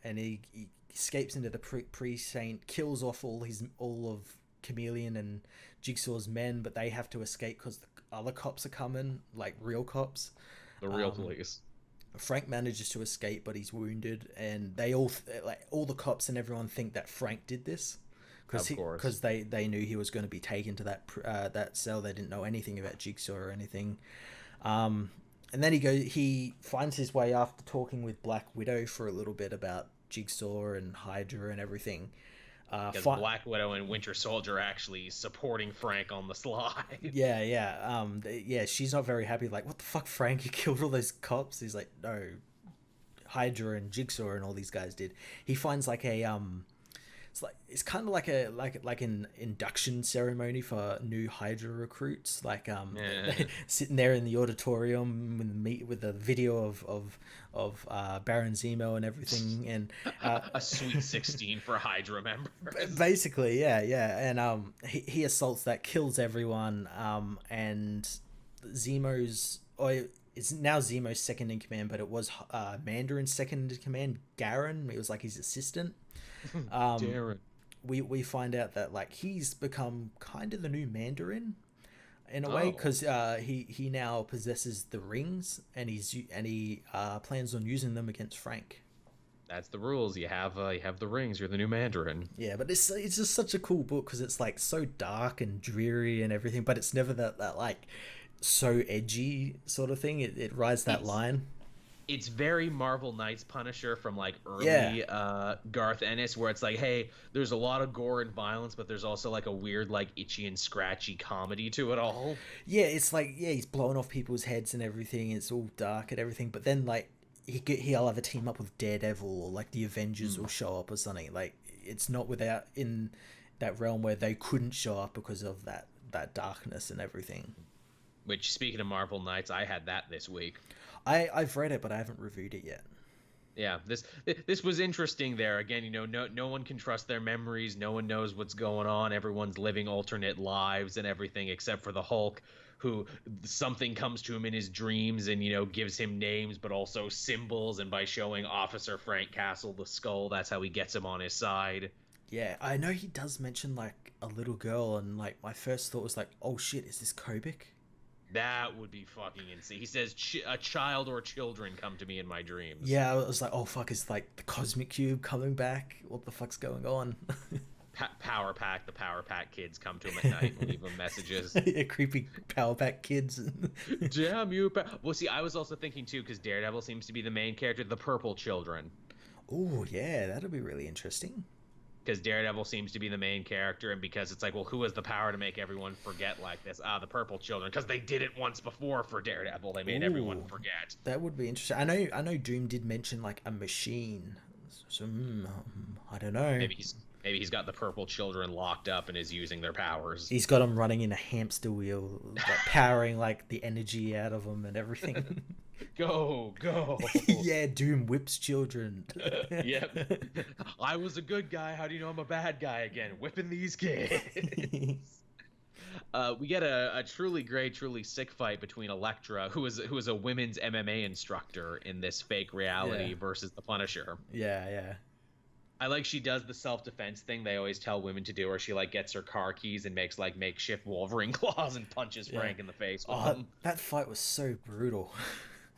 And he escapes into the precinct, kills off all of Chameleon and Jigsaw's men, but they have to escape because the other cops are coming, like real cops. The real police. Frank manages to escape, but he's wounded, and they all the cops and everyone think that Frank did this because they knew he was going to be taken to that cell. They didn't know anything about Jigsaw or anything. And then he finds his way after talking with Black Widow for a little bit about Jigsaw and Hydra and everything. Because Black Widow and Winter Soldier are actually supporting Frank on the slide. Yeah. She's not very happy. Like, what the fuck, Frank? You killed all those cops. He's like, no, Hydra and Jigsaw and all these guys did. He finds like it's kind of like an induction ceremony for new Hydra recruits. Like sitting there in the auditorium with the video of Baron Zemo and everything, and a sweet 16 for Hydra members. Basically, yeah, and he assaults that, kills everyone, and it's now Zemo's second in command, but it was Mandarin's second in command, Garen. It was like his assistant. Darren. We find out that like he's become kind of the new Mandarin in a way, because he now possesses the rings, and he plans on using them against Frank. That's the rules. You have the rings. You're the new Mandarin. Yeah, but it's just such a cool book because it's like so dark and dreary and everything, but it's never that like so edgy sort of thing. It rides that line. It's very Marvel Knights Punisher from like early Garth Ennis, where it's like, hey, there's a lot of gore and violence, but there's also like a weird like itchy and scratchy comedy to it all. Yeah, it's like he's blowing off people's heads and everything. It's all dark and everything, but then like he'll have a team up with Daredevil, or like the Avengers will show up or something. Like it's not without in that realm where they couldn't show up because of that darkness and everything. Which, speaking of Marvel Knights, I had that this week. I've read it, but I haven't reviewed it yet. Yeah, this was interesting there. Again, no one can trust their memories. No one knows what's going on. Everyone's living alternate lives and everything, except for the Hulk, who something comes to him in his dreams and, gives him names, but also symbols. And by showing Officer Frank Castle the skull, that's how he gets him on his side. Yeah, I know he does mention, like, a little girl, and, like, my first thought was, like, oh, shit, is this Kobik? That would be fucking insane. He says, a child or children come to me in my dreams. Yeah, I was like, oh, fuck, is, like, the Cosmic Cube coming back? What the fuck's going on? The Power Pack kids come to him at night and leave him messages. Yeah, creepy Power Pack kids. Damn you. Well, see, I was also thinking, too, because Daredevil seems to be the main character, the Purple Children. Oh, yeah, that'll be really interesting. Because Daredevil seems to be the main character, and because it's like, well, who has the power to make everyone forget like this? The Purple Children, because they did it once before for Daredevil. They made everyone forget. That would be interesting. I know Doom did mention like a machine, so I don't know. Maybe he's got the Purple Children locked up and is using their powers. He's got them running in a hamster wheel, like, powering like the energy out of them and everything. Go. Yeah, Doom whips children. Yep. I was a good guy. How do you know I'm a bad guy again? Whipping these kids. We get a truly great, truly sick fight between Elektra, who is a women's MMA instructor in this fake reality, versus the Punisher. Yeah. I like she does the self-defense thing they always tell women to do, where she like gets her car keys and makes like makeshift Wolverine claws and punches Frank in the face with them. That fight was so brutal.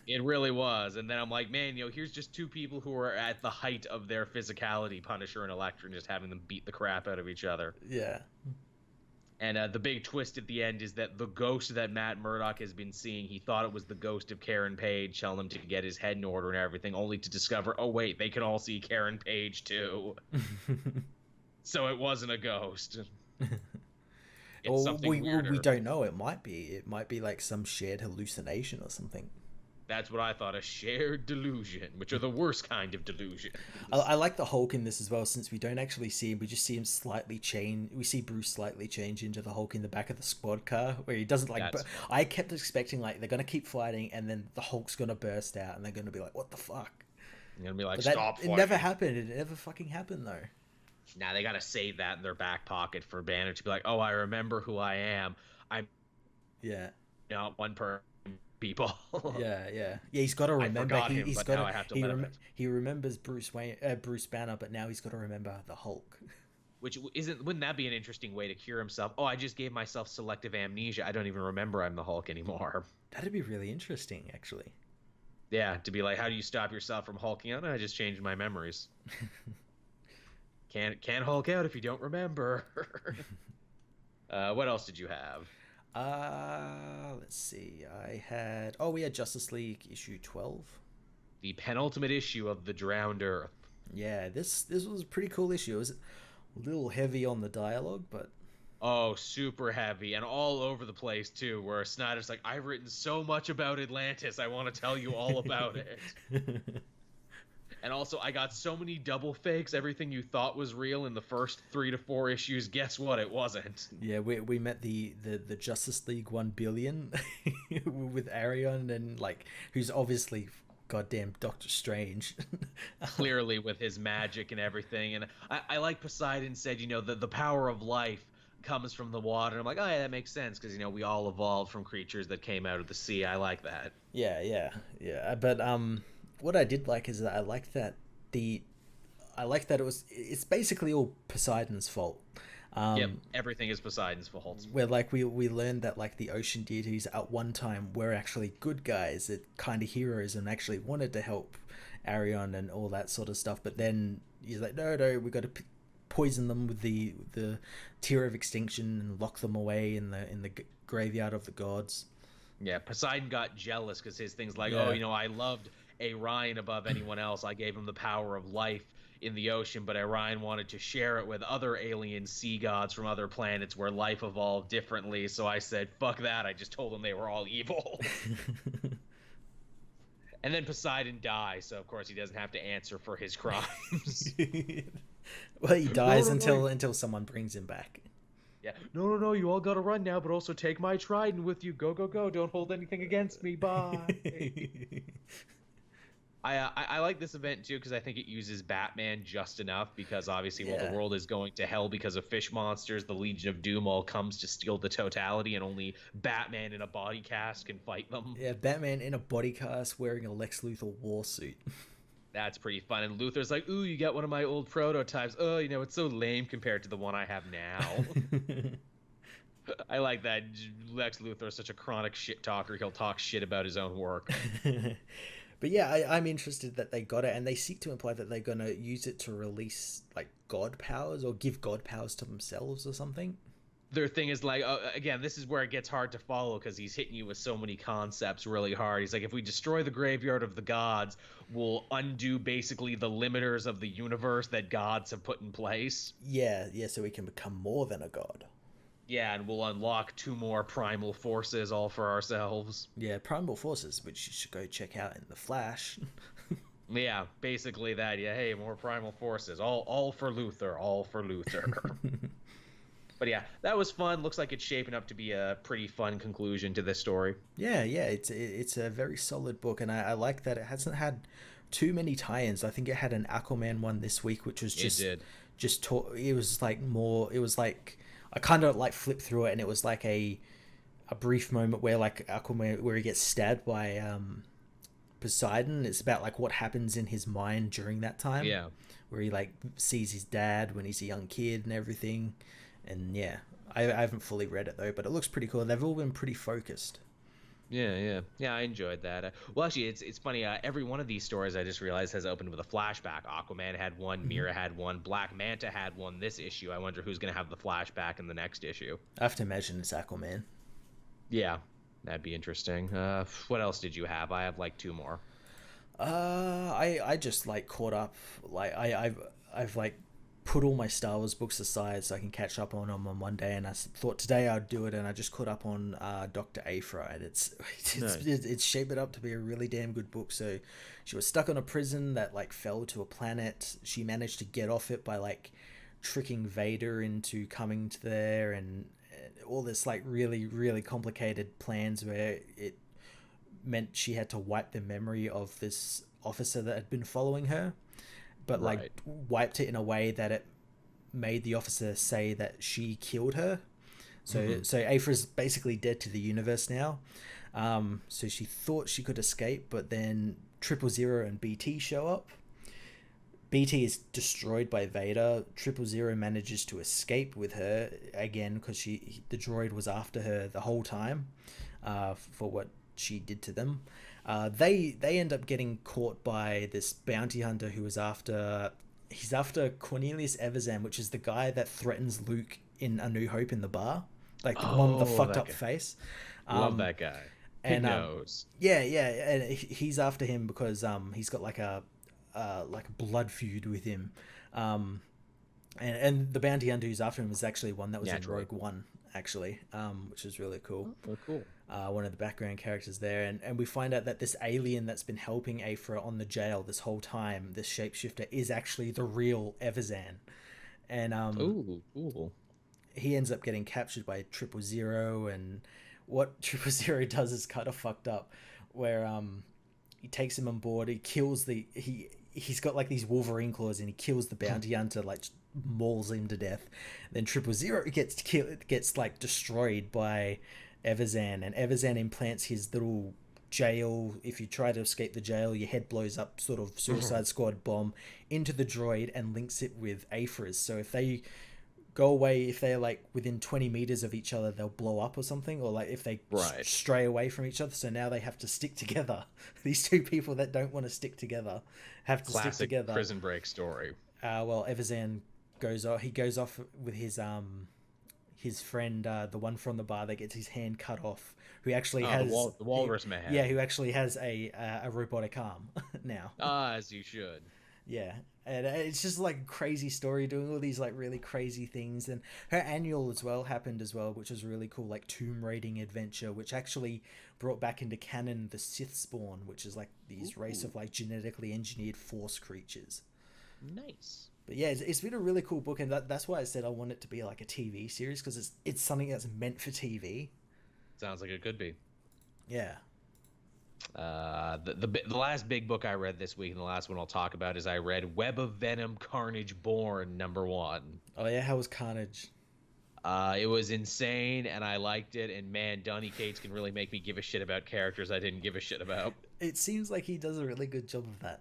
It really was. And then I'm like, man, here's just two people who are at the height of their physicality, Punisher and Elektra, and just having them beat the crap out of each other. Yeah. And the big twist at the end is that the ghost that Matt Murdock has been seeing, he thought it was the ghost of Karen Page telling him to get his head in order and everything, only to discover, oh, wait, they can all see Karen Page, too. So it wasn't a ghost. It's something weirder. We don't know. It might be like some shared hallucination or something. That's what I thought, a shared delusion, which are the worst kind of delusions. I like the Hulk in this as well, since we don't actually see him. We just see him slightly change. We see Bruce slightly change into the Hulk in the back of the squad car, where he doesn't like. That's fun. I kept expecting like they're gonna keep fighting, and then the Hulk's gonna burst out, and they're gonna be like, "What the fuck?" You're gonna be like, But stop it fighting. never happened. It never fucking happened though. Now they gotta save that in their back pocket for Banner to be like, oh, I remember who I am. I'm Yeah. not one per people. Yeah. He's got to I remember. forgot him, He's but got now I have to let him. he remembers Bruce Wayne, Bruce Banner, but now he's got to remember the Hulk. Which wouldn't that be an interesting way to cure himself? Oh, I just gave myself selective amnesia. I don't even remember I'm the Hulk anymore. That'd be really interesting, actually. Yeah, to be like, how do you stop yourself from hulking out? I just changed my memories. Can't Hulk out if you don't remember. What else did you have? Let's see. We had Justice League issue 12. The penultimate issue of The Drowned Earth. Yeah, this was a pretty cool issue. It was a little heavy on the dialogue, but Oh, super heavy and all over the place too, where Snyder's like, I've written so much about Atlantis, I want to tell you all about it. And also, I got so many double fakes. Everything you thought was real in the first 3 to 4 issues, guess what? It wasn't. Yeah, we met the Justice League 1 billion with Arion, and like, who's obviously goddamn Doctor Strange. Clearly with his magic and everything. And I like Poseidon said, the power of life comes from the water. I'm like, oh yeah, that makes sense, because we all evolved from creatures that came out of the sea. I like that. Yeah. But what I did like is that I like that it's basically all Poseidon's fault. Yep, everything is Poseidon's fault. Where like we learned that like the ocean deities at one time were actually good guys, that kind of heroes, and actually wanted to help Arion and all that sort of stuff. But then he's like, no, we got to poison them with the tear of extinction and lock them away in the graveyard of the gods. Yeah, Poseidon got jealous because his thing's like, Yeah. I loved Orion above anyone else. I gave him the power of life in the ocean, but Orion wanted to share it with other alien sea gods from other planets where life evolved differently. So I said, fuck that. I just told them they were all evil. And then Poseidon dies, so of course he doesn't have to answer for his crimes. Well, he dies No. until someone brings him back. Yeah. No, you all gotta run now, but also take my trident with you. Go. Don't hold anything against me. Bye. I like this event too because I think it uses Batman just enough, because obviously while the world is going to hell because of fish monsters, the Legion of Doom all comes to steal the totality, and only Batman in a body cast can fight them. Yeah, Batman in a body cast wearing a Lex Luthor war suit. That's pretty fun. And Luthor's like, ooh, you got one of my old prototypes. Oh, it's so lame compared to the one I have now. I like that. Lex Luthor is such a chronic shit talker. He'll talk shit about his own work. But yeah, I'm interested that they got it, and they seek to imply that they're going to use it to release like god powers or give god powers to themselves or something. Their thing is like, again, this is where it gets hard to follow because he's hitting you with so many concepts really hard. He's like, if we destroy the graveyard of the gods, we'll undo basically the limiters of the universe that gods have put in place. Yeah, so we can become more than a god. Yeah, and we'll unlock 2 more primal forces all for ourselves. Yeah, primal forces, which you should go check out in The Flash. Yeah, basically that. Yeah, hey, more primal forces. All for Luthor. All for Luthor. But yeah, that was fun. Looks like it's shaping up to be a pretty fun conclusion to this story. Yeah, it's a very solid book, and I like that it hasn't had too many tie-ins. I think it had an Aquaman one this week, which was it was like more. It was like I kind of like flipped through it, and it was like a brief moment where like Aquaman, where he gets stabbed by Poseidon. It's about like what happens in his mind during that time. Yeah, where he like sees his dad when he's a young kid and everything. And yeah, I haven't fully read it though, but it looks pretty cool. They've all been pretty focused. Yeah. I enjoyed that. Well, actually, it's funny. Every one of these stories I just realized has opened with a flashback. Aquaman had one, Mira had one, Black Manta had one. This issue, I wonder who's gonna have the flashback in the next issue. I have to imagine it's Aquaman. Yeah, that'd be interesting. What else did you have? I have like 2 more. I just like caught up. Like I've like put all my Star Wars books aside so I can catch up on them on one day, and I thought today I'd do it, and I just caught up on Dr. Aphra, and it's shaped it up to be a really damn good book. So she was stuck on a prison that like fell to a planet. She managed to get off it by like tricking Vader into coming to there, and all this like really really complicated plans where it meant she had to wipe the memory of this officer that had been following her, but like wiped it in a way that it made the officer say that she killed her. So Aphra's basically dead to the universe now. So she thought she could escape, but then 000 and BT show up. BT is destroyed by Vader. 000 manages to escape with her again because the droid was after her the whole time for what she did to them. They end up getting caught by this bounty hunter who was after Cornelius Evazan, which is the guy that threatens Luke in A New Hope in the bar, like the one with the fucked up face. Love that guy. And knows. Yeah, and he's after him because he's got like a blood feud with him. And the bounty hunter who's after him is actually one that was in Rogue One, actually, which is really cool. Oh, cool. One of the background characters there, and we find out that this alien that's been helping Aphra on the jail this whole time, this shapeshifter, is actually the real Evazan. And cool. He ends up getting captured by 000, and what 000 does is kind of fucked up, where he takes him on board, he kills he's got like these Wolverine claws, and he kills the bounty hunter, like mauls him to death. Then 000 gets like destroyed by Evazan, and Evazan implants his little jail. If you try to escape the jail, your head blows up, sort of Suicide Squad bomb, into the droid and links it with Aphra's. So if they go away, if they're like within 20 meters of each other, they'll blow up or something, or like if they stray away from each other. So now they have to stick together. These two people that don't want to stick together have to stick together. Classic Prison Break story. Well, Evazan goes off with his friend, the one from the bar that gets his hand cut off, who actually has the walrus man. Yeah, who actually has a robotic arm now. As you should. Yeah, and it's just like a crazy story, doing all these like really crazy things. And her annual as well happened as well, which was really cool, like tomb raiding adventure, which actually brought back into canon the Sith spawn, which is like these race of like genetically engineered Force creatures. Nice. But yeah, it's been a really cool book, and that's why I said I want it to be like a TV series, because it's something that's meant for TV. Sounds like it could be. Yeah. The last big book I read this week, and the last one I'll talk about, is I read Web of Venom Carnage Born #1. Oh yeah, how was Carnage? It was insane, and I liked it. And man, Donny Cates can really make me give a shit about characters I didn't give a shit about. It seems like he does a really good job of that.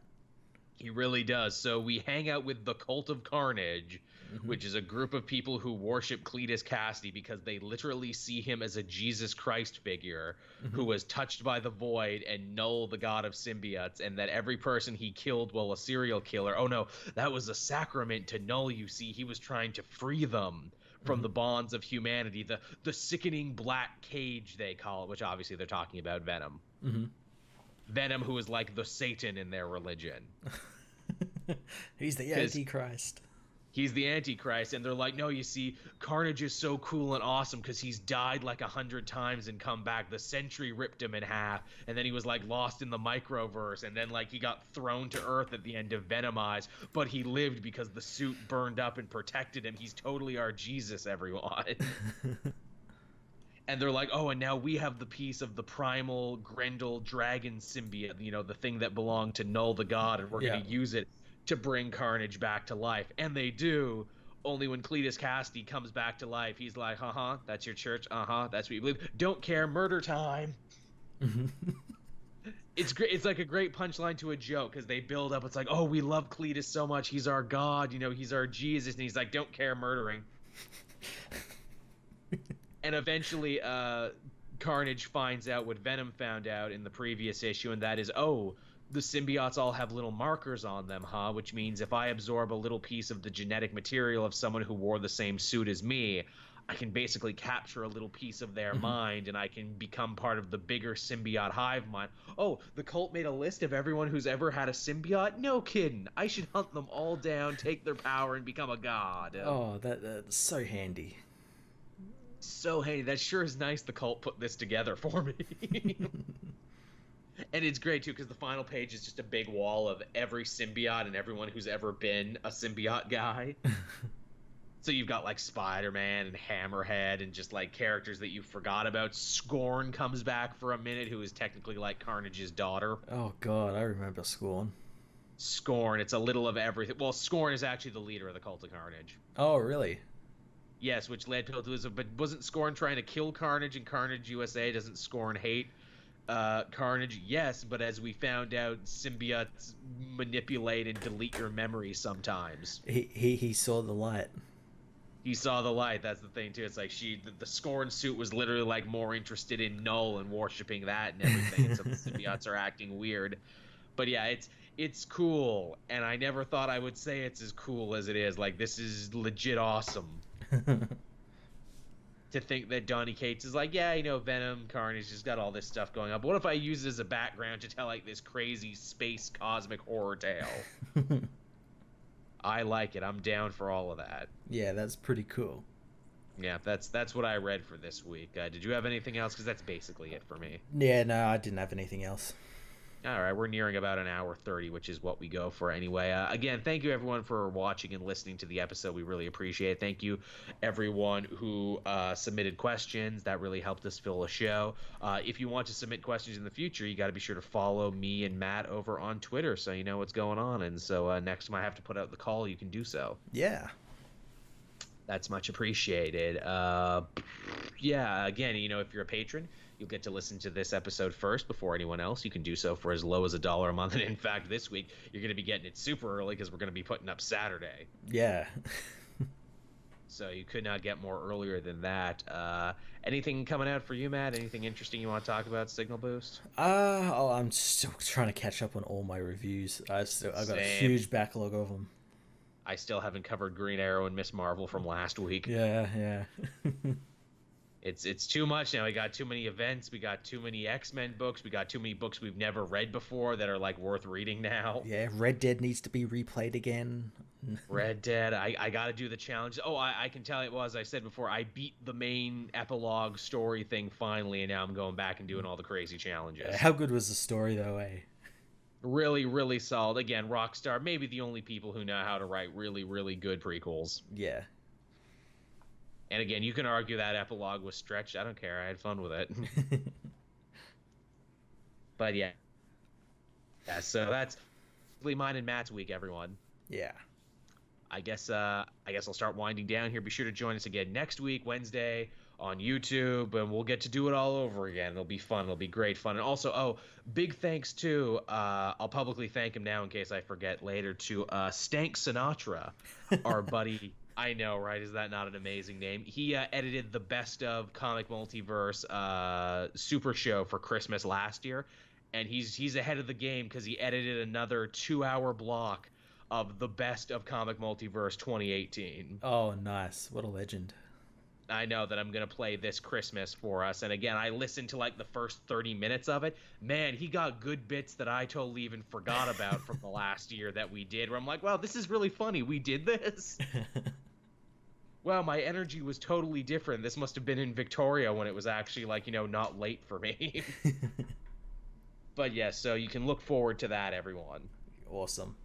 He really does. So we hang out with the Cult of Carnage, which is a group of people who worship Cletus Cassidy because they literally see him as a Jesus Christ figure who was touched by the void, and Null, the god of symbiotes, and that every person he killed while a serial killer, oh no, that was a sacrament to Null, you see. He was trying to free them from the bonds of humanity, the sickening black cage, they call it, which obviously they're talking about Venom. Venom, who is like the Satan in their religion. He's the Antichrist. He's the Antichrist, and they're like, no, you see, Carnage is so cool and awesome because he's died like 100 times and come back. The Sentry ripped him in half, and then he was like lost in the microverse, and then like he got thrown to Earth at the end of Venomize, but he lived because the suit burned up and protected him. He's totally our Jesus, everyone. And they're like, oh, and now we have the piece of the primal Grendel dragon symbiote, you know, the thing that belonged to Null the god, and we're going to use it to bring Carnage back to life. And they do, only when Cletus Cassidy comes back to life, he's like, that's your church, that's what you believe. Don't care, murder time. It's great. It's like a great punchline to a joke, because they build up, it's like, oh, we love Cletus so much, he's our god, you know, he's our Jesus, and he's like, don't care, murdering. And eventually, Carnage finds out what Venom found out in the previous issue, and that is, oh, the symbiotes all have little markers on them, which means if I absorb a little piece of the genetic material of someone who wore the same suit as me, I can basically capture a little piece of their mind, and I can become part of the bigger symbiote hive mind. Oh, the cult made a list of everyone who's ever had a symbiote? No kidding. I should hunt them all down, take their power, and become a god. Oh, that's so handy. So, hey, that sure is nice the cult put this together for me. And it's great, too, because the final page is just a big wall of every symbiote and everyone who's ever been a symbiote guy. So you've got, like, Spider-Man and Hammerhead and just, like, characters that you forgot about. Scorn comes back for a minute, who is technically, like, Carnage's daughter. Oh god, I remember Scorn. Scorn, it's a little of everything. Well, Scorn is actually the leader of the Cult of Carnage. Oh, really? Yes, which led to but wasn't Scorn trying to kill Carnage in Carnage USA? Doesn't Scorn hate Carnage? Yes, but as we found out, symbiotes manipulate and delete your memory sometimes. He saw the light. He saw the light. That's the thing too. It's like the Scorn suit was literally like more interested in Null and worshiping that and everything. And so the symbiotes are acting weird. But yeah, it's cool, and I never thought I would say it's as cool as it is. Like, this is legit awesome. To think that Donny Cates is like, yeah, Venom, Carnage just got all this stuff going on. But what if I use it as a background to tell like this crazy space cosmic horror tale? I like it. I'm down for all of that. Yeah, that's pretty cool. Yeah, that's what I read for this week. Did you have anything else? Because that's basically it for me. Yeah, no, I didn't have anything else. All right, we're nearing about an hour 30, which is what we go for anyway. Again, thank you everyone for watching and listening to the episode. We really appreciate it. Thank you everyone who submitted questions. That really helped us fill a show. If you want to submit questions in the future, you got to be sure to follow me and Matt over on Twitter so you know what's going on. And so next time I have to put out the call, you can do so. Yeah. That's much appreciated. Yeah, again, if you're a patron, you'll get to listen to this episode first before anyone else. You can do so for as low as $1 a month. And in fact, this week, you're going to be getting it super early because we're going to be putting up Saturday. Yeah. So you could not get more earlier than that. Anything coming out for you, Matt? Anything interesting you want to talk about, Signal Boost? I'm still trying to catch up on all my reviews. I've got a huge backlog of them. I still haven't covered Green Arrow and Miss Marvel from last week. Yeah. It's too much now. We got too many events. We got too many X-Men books. We got too many books we've never read before that are like worth reading now. Yeah, Red Dead needs to be replayed again. Red Dead. I got to do the challenge. Oh, I can tell you, well, as I said before, I beat the main epilogue story thing finally, and now I'm going back and doing all the crazy challenges. How good was the story, though, eh? Really, really solid. Again, Rockstar, maybe the only people who know how to write really, really good prequels. Yeah. And again, you can argue that epilogue was stretched. I don't care. I had fun with it. But yeah. So that's mine and Matt's week, everyone. Yeah. I guess I'll start winding down here. Be sure to join us again next week, Wednesday, on YouTube, and we'll get to do it all over again. It'll be fun. It'll be great fun. And also, big thanks to, I'll publicly thank him now in case I forget later, to Stank Sinatra, our buddy. I know, right? Is that not an amazing name? He edited the Best of Comic Multiverse Super Show for Christmas last year, and he's ahead of the game because he edited another 2-hour block of the Best of Comic Multiverse 2018. Oh, nice. What a legend. I know that I'm going to play this Christmas for us. And again, I listened to like the first 30 minutes of it. Man, he got good bits that I totally even forgot about from the last year that we did, where I'm like, wow, this is really funny. We did this. Wow, my energy was totally different. This must have been in Victoria when it was actually like, not late for me. But yes, so you can look forward to that, everyone. Awesome.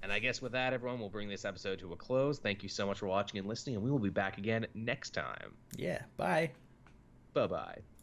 And I guess with that, everyone, we'll bring this episode to a close. Thank you so much for watching and listening, and we will be back again next time. Yeah, bye. Bye-bye.